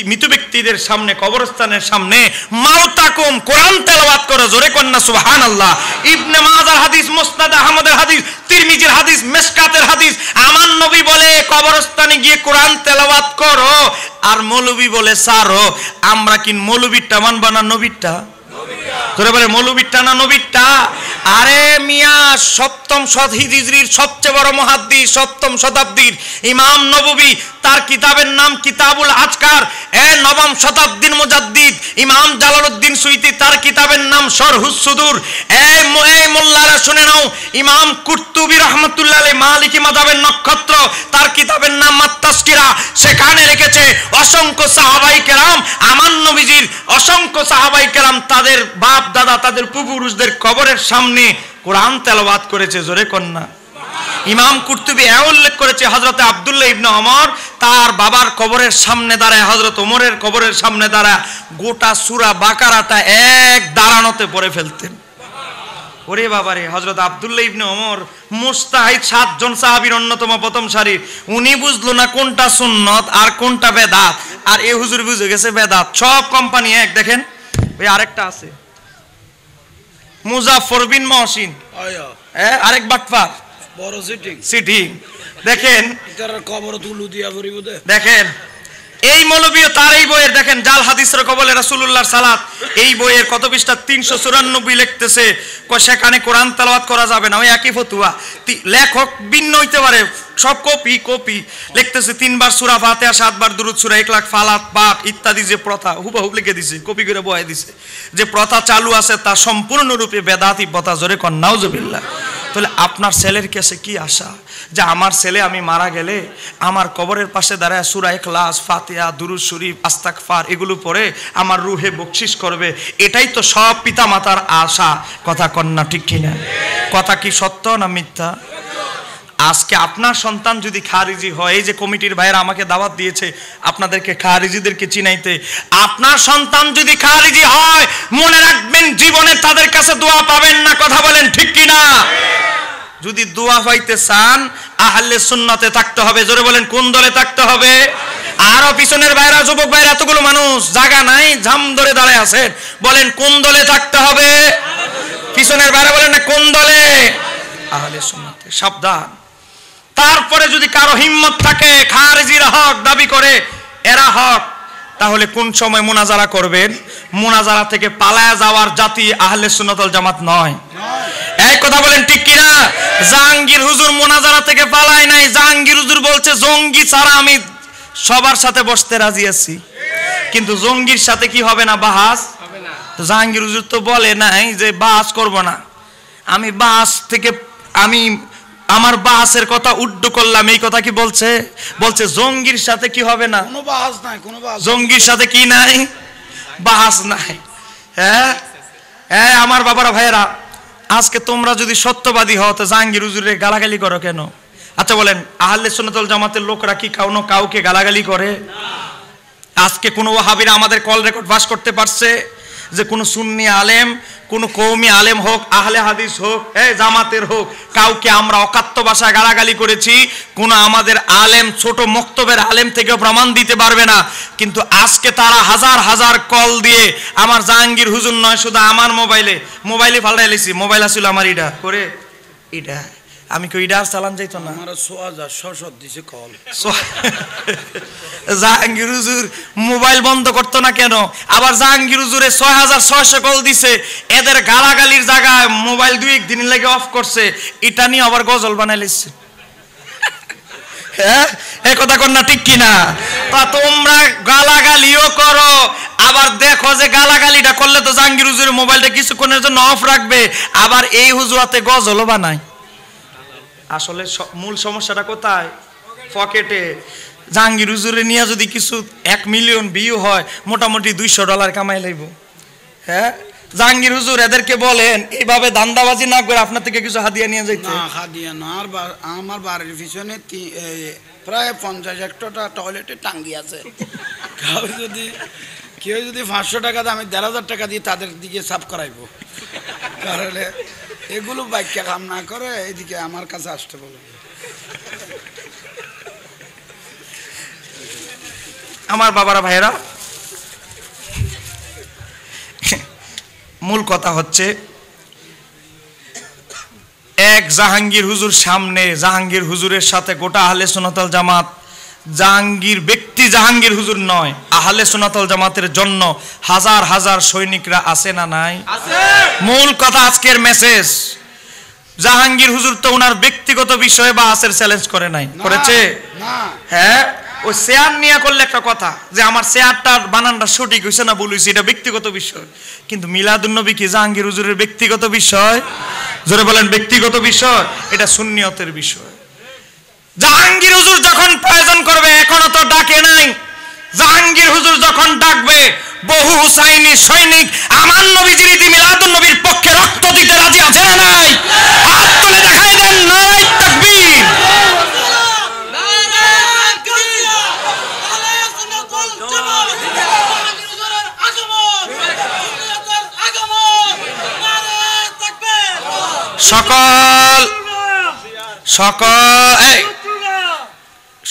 মৃত ব্যক্তিদের সামনে, কবরস্থানের সামনে মাউতাকুম কোরআন তেলাওয়াত করো। জোরে কন্না সুবহানাল্লাহ। ইবনে মাজাহর হাদিস, মুসনাদ আহমদের হাদিস, তিরমিজির হাদিস, মিশকাতের হাদিস। আমার নবী বলে কবরস্থানে গিয়ে কোরআন তেলাওয়াত করো, আর মৌলবী বলে সারো। আমরা কি মৌলবীরটা মানবা না নবীরটা? তোরে বলে মৌলবীরটা না নবীরটা? আরে মিয়া, 7ম হিজরির সবচেয়ে বড় মুহাদ্দিস, 7ম শতাব্দীর ইমাম নববী, তার কিতাবের নাম কিতাবুল আজকার। 9ম শতাব্দীর মুজাদ্দিদ ইমাম জালালউদ্দিন সুয়ুতী, তার কিতাবের নাম শরহুস সুদূর। এই মোল্লারা শুনে নাও, ইমাম কুরতুবী রাহমাতুল্লাহ আলাইহি মালিকি মাযহাবের নক্ষত্র, তার কিতাবের নাম আত-তাসকিরা। সেখানে রেখেছে অসংখ্য সাহাবায়ে কেরাম, আমার নবীজির অসংখ্য সাহাবায়ে কেরাম তাদের বাপ দাদা, তাদের পূর্বপুরুষদের কবরের সামনে কোরআন তেলাওয়াত করেছে। জোরে কন্যা। ইমাম কুরতুবী উল্লেখ করেছে হযরতে আব্দুল্লাহ ইবনে ওমর তার বাবার কবরের সামনে দাঁড়ায়, হযরত ওমরের কবরের সামনে দাঁড়ায় গোটা সূরা বাকারাটা এক দাঁড়ানোতে পড়ে ফেলতেন। ওরে বাবারে, হযরত আব্দুল্লাহ ইবনে ওমর মুস্তাহিদ 7 জন সাহাবীর অন্যতম প্রথম সারি, উনি বুঝলো না কোনটা সুন্নত আর কোনটা বেদাত, আর এই হুজুর বুঝে গেছে বেদাত। সব কোম্পানি এক। দেখেন ওই আরেকটা আছে মুজাফফর বিন মহসিন, আরেক বাটপার,
বড়
সিটিং। দেখেন
এটার কবর তুলু দিয়া ভরিব দে।
দেখেন এই মৌলবীও তার এই বইয়ের, দেখেন জাল হাদিসের কবলে রাসূলুল্লাহর সালাত, এই বইয়ের কত পৃষ্ঠা? 394 লিখতেছে সেখানে কোরআন তেলাওয়াত করা যাবে না। ওই একই ফতুয়া, লেখক ভিন্ন হইতে পারে, সব কপি লিখতেছে 3 বার সূরা ফাতিহা, 7 বার দুরূদ, সূরা ইখলাস, ফালাক, পাক ইত্যাদি যে প্রথা হুবহু লিখে দিছে, কপি করে বয়াই দিছে, যে প্রথা চালু আছে তা সম্পূর্ণরূপে বেদাতি প্রথা। জোরে কন নাউজুবিল্লাহ। তাহলে আপনার ছেলের কাছে কি আশা যে আমার ছেলে আমি মারা গেলে আমার কবরের পাশে দাঁড়ায় সূরা ইখলাস, ফাতিহা, দুরূদ শরীফ, আস্তাগফার এগুলো পড়ে আমার রুহে বকশিশ করবে? এটাই তো সব পিতা মাতার আশা। কথা কন না ঠিক কিনা? কথা কি সত্য না মিথ্যা? আজকে আপনার সন্তান যদি খারিজি হয়, এই যে কমিটির ভাইয়েরা আমাকে দাওয়াত দিয়েছে আপনাদেরকে খারিজিদেরকে চিনাইতে, আপনার সন্তান যদি খারিজি হয় মনে রাখবেন জীবনে তাদের কাছে দোয়া পাবেন না। কথা বলেন ঠিক কিনা? যদি দোয়া পাইতে চান আহলে সুন্নতে থাকতে হবে। জোরে বলেন কোন দলে থাকতে হবে? আরো পিছনের ভাইরা, যুবক ভাইরা, এতগুলো মানুষ জায়গা নাই, ঝাম ধরে দাঁড়ায় আছেন, বলেন কোন দলে থাকতে হবে? পিছনের ভাইরা বলেন না কোন দলে? আহলে সুন্নতে। সাবধান। তারপরে যদি কারো হিম্মত থাকে খারিজিরা হক দাবি করে এরা হক, তাহলে কোন সময় মুনাজারা করবেন? মুনাজারা থেকে পালায়া যাওয়ার জাতি আহলে সুন্নাত ওয়াল জামাত নয়। এই কথা বলেন ঠিক কিনা? জাহাঙ্গীর হুজুর মুনাজারা থেকে পালায় নাই। জাহাঙ্গীর হুজুর বলছে জঙ্গি ছাড়া আমি সবার সাথে বসতে রাজি আছি, কিন্তু জঙ্গির সাথে কি হবে না? বাহাস হবে না। জাহাঙ্গীর হুজুর তো বলে নাই যে বাহাস করব না, আমি বাহাস থেকে আমি আমার বাহাসের কথা উড্ড করলাম, এই কথা কি বলছে? বলছে জঙ্গির সাথে কি হবে না?
কোনো বাহাস নাই, কোনো বাহাস।
জঙ্গির সাথে কি নাই? বাহাস নাই। হ্যাঁ হ্যাঁ আমার বাবারা ভাইয়েরা, আজকে তোমরা যদি সত্যবাদী হও তো জাহাঙ্গীর হুজুরে গালাগালি করো কেন? আচ্ছা বলেন, আহলে সুন্নাত ওয়াল জামাতের লোকরা কি কাউকে গালাগালি করে? আজকে কোনো ওয়াহাবীরা আমাদের কল রেকর্ড পাস করতে পারছে যে কোনো সুন্নি আলেম, কোনো কওমি আলেম হোক, আহলে হাদিস হোক, জামাতের হোক, কাউকে আমরা অকাত্য ভাষায় গালাগালি করেছি কোনো আমাদের আলেম, ছোট মক্তবের আলেম থেকেও প্রমাণ দিতে পারবে না। কিন্তু আজকে তারা হাজার হাজার কল দিয়ে আমার জাহাঙ্গীর হুজুর নয়, শুধু আমার মোবাইলে ফাল্টাই লিছি, মোবাইল আসছিল আমার এটা করে এটা আমি কই ডার চালান যাইতো না
আমার ৬০০০ দিছে কল।
জাহাঙ্গীর হুজুর মোবাইল বন্ধ করতো না কেন? আবার জাহাঙ্গীর হুজুরে ৬৬০০ কল দিছে, এদের গালাগালির জায়গায় মোবাইল ২-১ দিন লাগে অফ করছে, এটা নিয়ে আবার গজল বানাই লিখছে। হ্যাঁ, এই কথা কর না ঠিক কিনা? তা তোমরা গালাগালিও করো, আবার দেখো যে গালাগালিটা করলে তো জাহাঙ্গীর হুজুরের মোবাইলটা কিছুক্ষণের জন্য অফ রাখবে, আবার এই হুজুরাতে গজলও বানায়। আসলে মূল সমস্যাটা কোথায়? পকেটে। জাহাঙ্গীর হুজুরে নিয়ে যদি কিছু ১ মিলিয়ন ভিউ হয়, মোটামুটি $200 কামাই লাইব। হ্যাঁ, জাহাঙ্গীর হুজুর এদেরকে বলেন এইভাবে ধান্দাবাজি না করে আপনার থেকে কিছু হাদিয়া নিয়ে যাইতে।
না, হাদিয়া না। আমার বাড়ির পিছনে প্রায় ৫০-১০০টা টয়লেটে টাঙ্গি আছে। কেউ যদি ৫০০ টাকা দামে ১,৫০০ টাকা দিয়ে তাদের দিকে সাফ করাইবো। কারণ এগুলো বাক্যা কাম না করে এদিকে আমার কাছে আসতে বলে।
আমার বাবারা ভাইয়েরা, মূল কথা হচ্ছে এক জাহাঙ্গীর হুজুর সামনে, জাহাঙ্গীর হুজুরের সাথে গোটা আহলে সুন্নাত ওয়াল জামাত, জাহাঙ্গীর ব্যক্তি জাহাঙ্গীর হুজুর নয়, আহলে সুন্নাত ওয়াল জামাতের জন্য হাজার হাজার সৈনিকরা আছে না নাই? মূল কথা আজকের মেসেজ, জাহাঙ্গীর হুজুর তো ওনার ব্যক্তিগত বিষয়ে বা আসের চ্যালেঞ্জ করে নাই, করেছে? হ্যাঁ, ওই চেয়ার নিয়ে করলে একটা কথা যে আমার চেয়ারটার বানানটা সঠিক হয়েছে না ভুল হয়েছে, এটা ব্যক্তিগত বিষয়। কিন্তু মিলাদুন্নবী কি জাহাঙ্গীর হুজুরের ব্যক্তিগত বিষয়? জোরে বলেন ব্যক্তিগত বিষয়, এটা সুন্নিয়তের বিষয়। জাহাঙ্গীর হুজুর যখন প্রয়োজন করবে, এখনো তো ডাকে নাই, জাহাঙ্গীর হুজুর যখন ডাকবে, বহু হুসাইনি সৈনিক আমার নবীজির ঈদে মিলাদুন্নবীর পক্ষে রক্ত দিতে রাজি আছে না নাই? হাত তুলে দেখাই দেন, নারায়ে তাকবীর।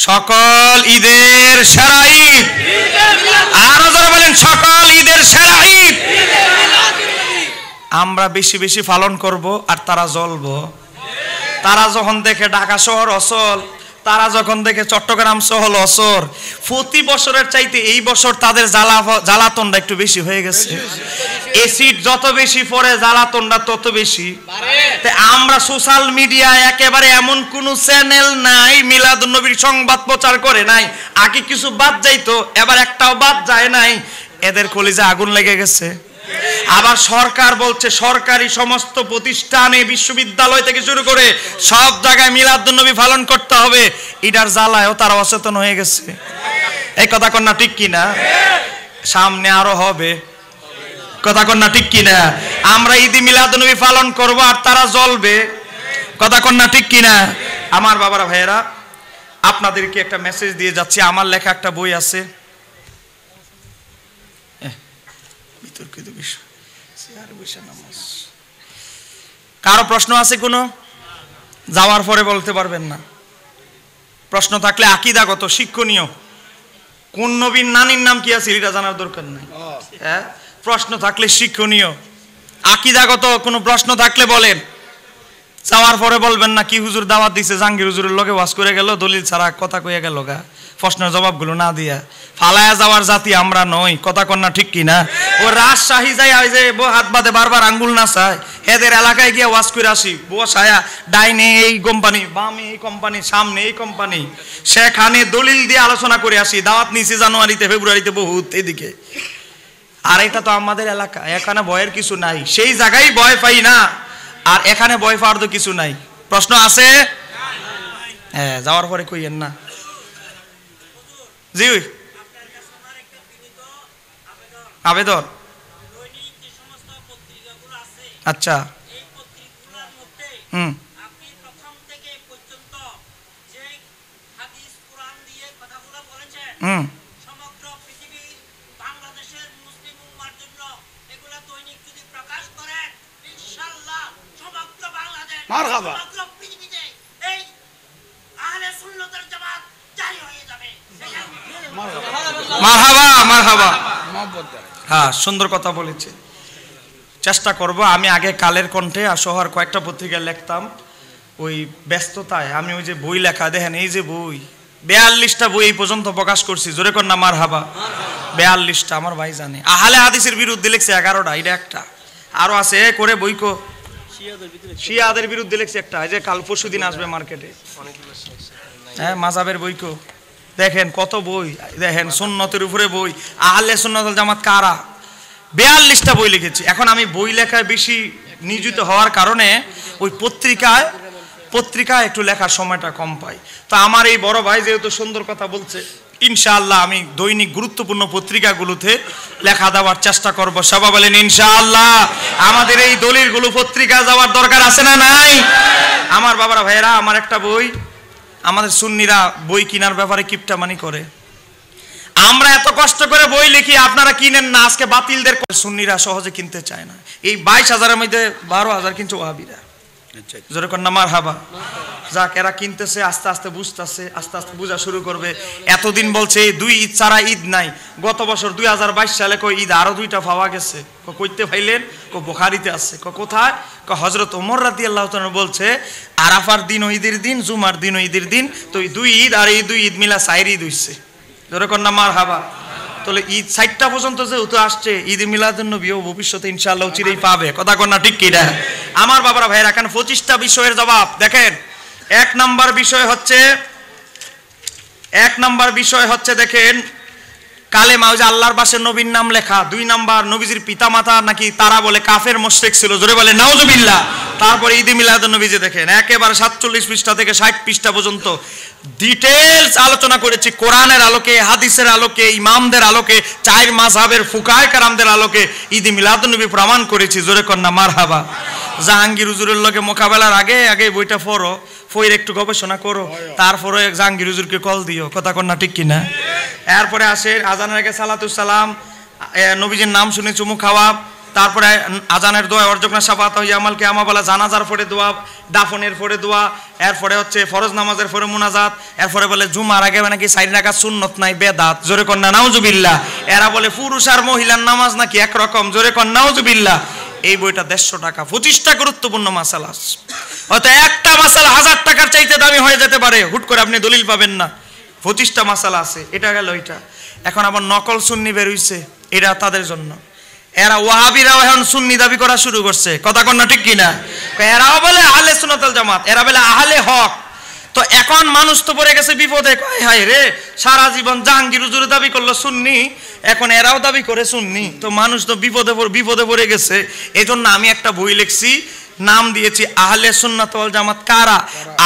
সকল ঈদের সেরা ঈদ, আরো যারা বলেন সকল ঈদের সেরা ঈদ আমরা বেশি বেশি পালন করব, আর তারা জ্বলবো। তারা যখন দেখে ঢাকা শহর অচল, তারা যখন দেখে চট্টগ্রাম শহর অচল, প্রতি বছরের চাইতে এই বছর তাদের জ্বালাতনটা একটু বেশি হয়ে গেছে। এসিড যত বেশি পড়ে জ্বালাতনটা তত বেশি। আমরা সোশ্যাল মিডিয়ায় একেবারে এমন কোন চ্যানেল নাই মিলাদুন্নবীর সংবাদ প্রচার করে নাই। আগে কিছু বাদ যাইতো, এবার একটাও বাদ যায় নাই। এদের কলিজা আগুন লেগে গেছে। আবার সরকার বলছে সরকারি সমস্ত প্রতিষ্ঠানে, বিশ্ববিদ্যালয় থেকে শুরু করে সব জায়গায় মিলাদুন্নবী পালন করতে হবে। এটার জ্বালায়ও তারা অচেতন হয়ে গেছে। এই কথা কন না ঠিক কিনা? সামনে আরো হবে, কথা কন না ঠিক কিনা? আমরা ঈদে মিলাদুন্নবী পালন করব, আর তারা জ্বলবে, কথা কন না ঠিক কিনা? আমার বাবারা ভাইয়েরা, আপনাদেরকে একটা মেসেজ দিয়ে যাচ্ছি। আমার লেখা একটা বই আছে, কারো প্রশ্ন আছে কোনো? যাওয়ার পরে বলতে পারবেন না। প্রশ্ন থাকলে আকীদাগত শিক্ষণীয়, কোন নবীর নানির নাম কি আছে এটা জানার দরকার নাই। হ্যাঁ, প্রশ্ন থাকলে শিক্ষণীয় আকীদাগত কোনো প্রশ্ন থাকলে বলেন, যাওয়ার পরে বলবেন না কি হুজুর দাওয়াত দিছে, জাহাঙ্গীর হুজুরের লগে ওয়াজ করে গেল, দলিল ছাড়া কথা কইয়া গেল গা, প্রশ্নের জবাবগুলো না দিয়া। ফালায়া যাওয়ার জাতি আমরা নই, কথা কন না ঠিক কিনা? ও রাজশাহী যায় যে হাত বাঁধে বারবার আঙ্গুল না চায়, এদের এলাকায় গিয়ে ওয়াজ করে আসি, বসায়া ডাইনে এই কোম্পানি, বামে এই কোম্পানি, সামনে এই কোম্পানি, সেখানে দলিল দিয়ে আলোচনা করে আসি। দাওয়াত নিয়েছি জানুয়ারিতে, ফেব্রুয়ারিতে বহুত এদিকে। আর এটা তো আমাদের এলাকা, এখানে ভয়ের কিছু নাই, সেই জায়গায় ভয় পাই না। আর এখানে ভয় পাওয়ার তো কিছু নাই। প্রশ্ন আছে? হ্যাঁ, যাওয়ার পরে কইয়েন না। জি, আবেদন। আচ্ছা,
মারহাবা।
মারহাবা, মারহাবা। হ্যাঁ, সুন্দর কথা বলেছে। চেষ্টা করব। আমি আগে কালের কণ্ঠে আর শহর কয়েকটা পত্রিকায় লিখতাম, ওই ব্যস্ততায় আমি ওই যে বই লেখা দেখেন, এই যে বই 42টা বই এই পর্যন্ত প্রকাশ করছি, জোরে কর না মারহাবা। 42টা আমার ভাই জানে। আহলে হাদিসের বিরুদ্ধে লিখছে 11টা, এটা একটা। আরো আছে করে বই কো শিয়াদের বিরুদ্ধে লিখছে একটা, এই যে কাল পরশু দিন আসবে মার্কেটে। হ্যাঁ মাযহাবের বই কো দেখেন কত বই, দেখেন সুন্নতের উপরে বই, আহলে সুন্নাত ওয়াল জামাত কারা, 42টা বই লিখেছি। এখন আমি বই লেখায় বেশি নিয়োজিত হওয়ার কারণে ওই পত্রিকায় একটু লেখার সময়টা কম পাই। তো আমার এই বড় ভাই যেহেতু সুন্দর কথা বলছে, ইনশাআল্লাহ আমি দৈনিক গুরুত্বপূর্ণ পত্রিকাগুলোতে লেখা দেওয়ার চেষ্টা করব। সবাই বলেন ইনশাআল্লাহ। আমাদের এই দলিলগুলো পত্রিকা যাওয়ার দরকার আছে না নাই? আমার বাবারা ভাইয়েরা, আমার একটা বই, আমাদের সুন্নিরা বই কেনার ব্যাপারে কিপটামানি করে। আমরা এত কষ্ট করে বই লিখি, আপনারা কিনেন না। আজকে বাতিলদের সুন্নিরা সহজে কিনতে চায় না। এই 22,000-এর মধ্যে 12,000 কিনছে ওয়াহাবিরা, জোরে কর না মারহাবা। যাক, এরা কিনতেছে, আস্তে আস্তে বুঝতেছে, আস্তে আস্তে বোঝা শুরু করবে। এতদিন বলছে এই 2 ঈদ ছাড়া ঈদ নাই। গত বছর 2022 সালে কই ঈদ আরো 2টা পাওয়া গেছে। কইতে পাইলেন? বুখারীতে আছে। কোথায়? হযরত ওমর রাদিয়াল্লাহু তাআলা বলছে আরাফার দিন ও ঈদের দিন, জুমার দিন ও ঈদের দিন, তো এই 2 ঈদ আর এই 2 ঈদ মিলা 4 ঈদ হইছে। জোরে কর না মারহাবা। তাহলে ঈদ 4টা পর্যন্ত যেহেতু আসছে, ঈদ মিলাদুন নবীও ভবিষ্যতে ইনশাআল্লাহ চিরেই পাবে। কথা কর না ঠিক কিনা? আমার বাবারা ভাইয়েরা, এখন 25টা বিষয়ের জবাব দেখেন। 1 নাম্বার বিষয় হচ্ছে দেখেন কালেমা, ওই যে আল্লাহর পাশে নবীর নাম লেখা। 2 নাম্বার, নবীজির পিতামাতা নাকি তারা বলে কাফের মুশরিক ছিল, জোরে বলে নাউজুবিল্লাহ। তারপরে ঈদ মিলাদুন নবী যে দেখেন একেবারে 47 পৃষ্ঠা থেকে 60 পৃষ্ঠা পর্যন্ত ডিটেইলস আলোচনা করেছি। কোরআনের আলোকে, হাদিসের আলোকে, ইমামদের আলোকে, 4 মাযহাবের ফুকাহায়ে কেরামদের আলোকে ঈদ মিলাদুন নবী প্রমাণ করেছি। জোরে কর না মারহাবা। জাহাঙ্গীর হুজুরের লগে মোকাবেলার আগে বইটা পড়ো, ফইর একটু গবেষণা করো, তারপরে জাহাঙ্গীর হুজুরকে কল দিও। কথা কর না ঠিক কিনা? এরপরে আসে আজানের আগে সালাতুস সালাম, নবীজির নাম শুনে চুমু খাওয়া, তারপরে আজানের দোয়া অর্জকনা শাফাত হইয়া আমাল কিয়ামা বলা, জানাজার পরে দোয়া, দাফনের পরে দোয়া, এরপরে হচ্ছে ফরজ নামাজের পরে মুনাজাত, এরপরে বলে জুমার আগে নাকি 4 রাকাত সুন্নত নাই, বেদাত। জোরে কর না নাউজুবিল্লাহ। এরা বলে পুরুষ আর মহিলার নামাজ নাকি একরকম। জোরে কর নাউজুবিল্লাহ। এই বইটা 150 টাকা, 25টা গুরুত্বপূর্ণ মাসালা। হয়তো একটা মাসালা 1000 টাকার চাইতে দামি হয়ে যেতে পারে, হুট করে আপনি দলিল পাবেন না। 25টা মাসালা আছে। এটা গেল এটা। এখন আবার নকল সুন্নি বের হইছে, এটা তাদের জন্য। এরা ওয়াহাবিরাও এখন সুন্নি দাবি করা শুরু করছে। কথা কন না ঠিক কিনা? এরাও বলে আহলে সুন্নাত ওয়াল জামাত, এরা বলে আহলে হক। তো এখন মানুষ তো পড়ে গেছে বিপদে। কয় হায় রে, সারা জীবন জাহাঙ্গীর হুজুর দাবি করলো সুন্নি, এখন এরাও দাবি করে সুন্নি। তো মানুষ তো বিপদে পড়ে গেছে। এজন্য আমি একটা বই লিখছি, নাম দিয়েছি আহলে সুন্নাত ওয়াল জামাত কারা।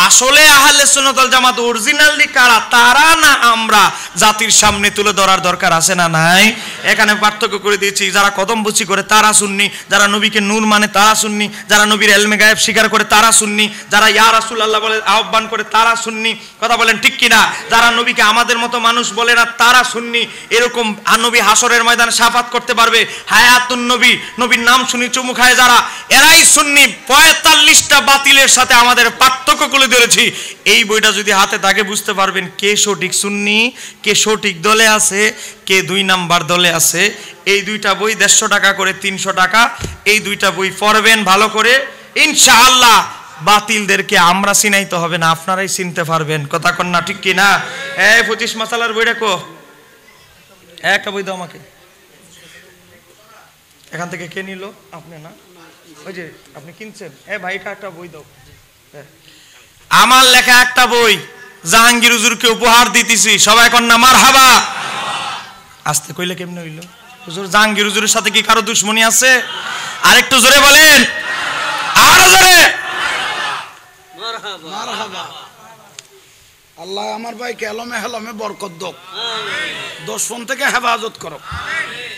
আসলে আহলে সুন্নাত ওয়াল জামাত অরিজিনালি কারা, তারা না আমরা, জাতির সামনে তুলে ধরার দরকার আছে না নাই? এখানে পার্থক্য করে দিয়েছি। যারা কদমবুচি করে তারা সুন্নি, যারা নবীকে নূর মানে তারা সুন্নি, যারা নবীর ইলমে গায়েব স্বীকার করে তারা সুন্নি, যারা ইয়া রাসূলুল্লাহ বলে আহ্বান করে তারা সুন্নি। কথা বলেন ঠিক কিনা? যারা নবীকে আমাদের মতো মানুষ বলে না তারা সুন্নি। এরকম নবী হাসরের ময়দানে শাফাত করতে পারবে, হায়াতুন নবী, নবীর নাম শুনি চুমু খায় যারা, এরাই সুন্নি। 45টা বাতিলের সাথে আমাদের পার্থক্য করে ধরেছি। এই বইটা যদি হাতে থাকে বুঝতে পারবেন কে সঠিক সুন্নি, কে সঠিক দলে আছে, কে 2 নাম্বার দলে আছে। এই 2টা বই 150 টাকা করে, 300 টাকা। এই 2টা বই পড়বেন ভালো করে, ইনশাআল্লাহ বাতিলদেরকে আমরা চিনাইতে হবে না, আপনারাই চিনতে পারবেন। কথা কন না ঠিক কিনা? এই 25 মাসালার বইটা কো, একটা বই দাও আমাকে। এখান থেকে কে নিল? আপনি না? ওই যে আপনি কিনছেন। ভাইটা একটা বই দাও। আমার লেখা একটা বই জাহাঙ্গীর হুজুরকে উপহার দিতেছি। সবাই কর না মারহাবা। আস্তে কইলে কেমনে হইল? হুজুর, জাহাঙ্গীর হুজুরের সাথে কি কারো দুশমনি আছে? আরেকটু জোরে বলেন, আরো জোরে
মারহাবা। আল্লাহ আমার ভাইকে এলমে হেলমে বরকত দাও, দুশমন থেকে হেফাজত করো,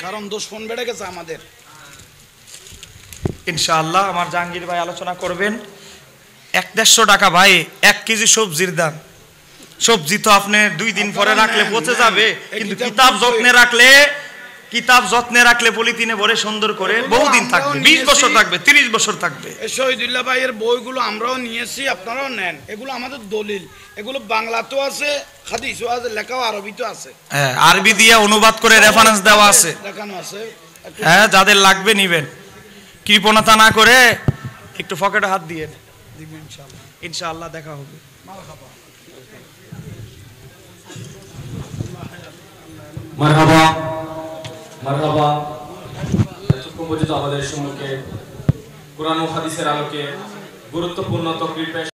কারণ দুশমন বেড়ে গেছে আমাদের।
ইনশাআল্লাহ আমার জাহাঙ্গীর ভাই আলোচনা করবেন। 150 টাকা ভাই, 1 কেজি সবজির দাম। সবজি তো আপনি 2 দিন পরে রাখলে পচে যাবে, কিন্তু কিতাব যত্নে রাখলে পলিথিনে ভরে সুন্দর করে বহুদিন থাকবে, 20 বছর থাকবে, 30 বছর থাকবে।
শহীদুল্লাহ ভাইয়ের বইগুলো আমরাও নিয়েছি, আপনারাও নেন। এগুলো আমাদের দলিল, এগুলো বাংলাতেও আছে, হাদিসও আছে, লেখাও আরবিতেও আছে।
হ্যাঁ, আরবি দিয়ে অনুবাদ করে রেফারেন্স দেওয়া আছে,
দেখানো আছে।
হ্যাঁ, যাদের লাগবে নিবেন। কৃপণতা না করে একটু পকেটে হাত দিয়ে দিবেন ইনশাআল্লাহ। ইনশাআল্লাহ দেখা হবে।
মারহাবা মারহাবা। এতক্ষণ পর্যন্ত আমাদের সম্মুখে কোরআন ও হাদিসের আলোকে গুরুত্বপূর্ণ তকরির পেশ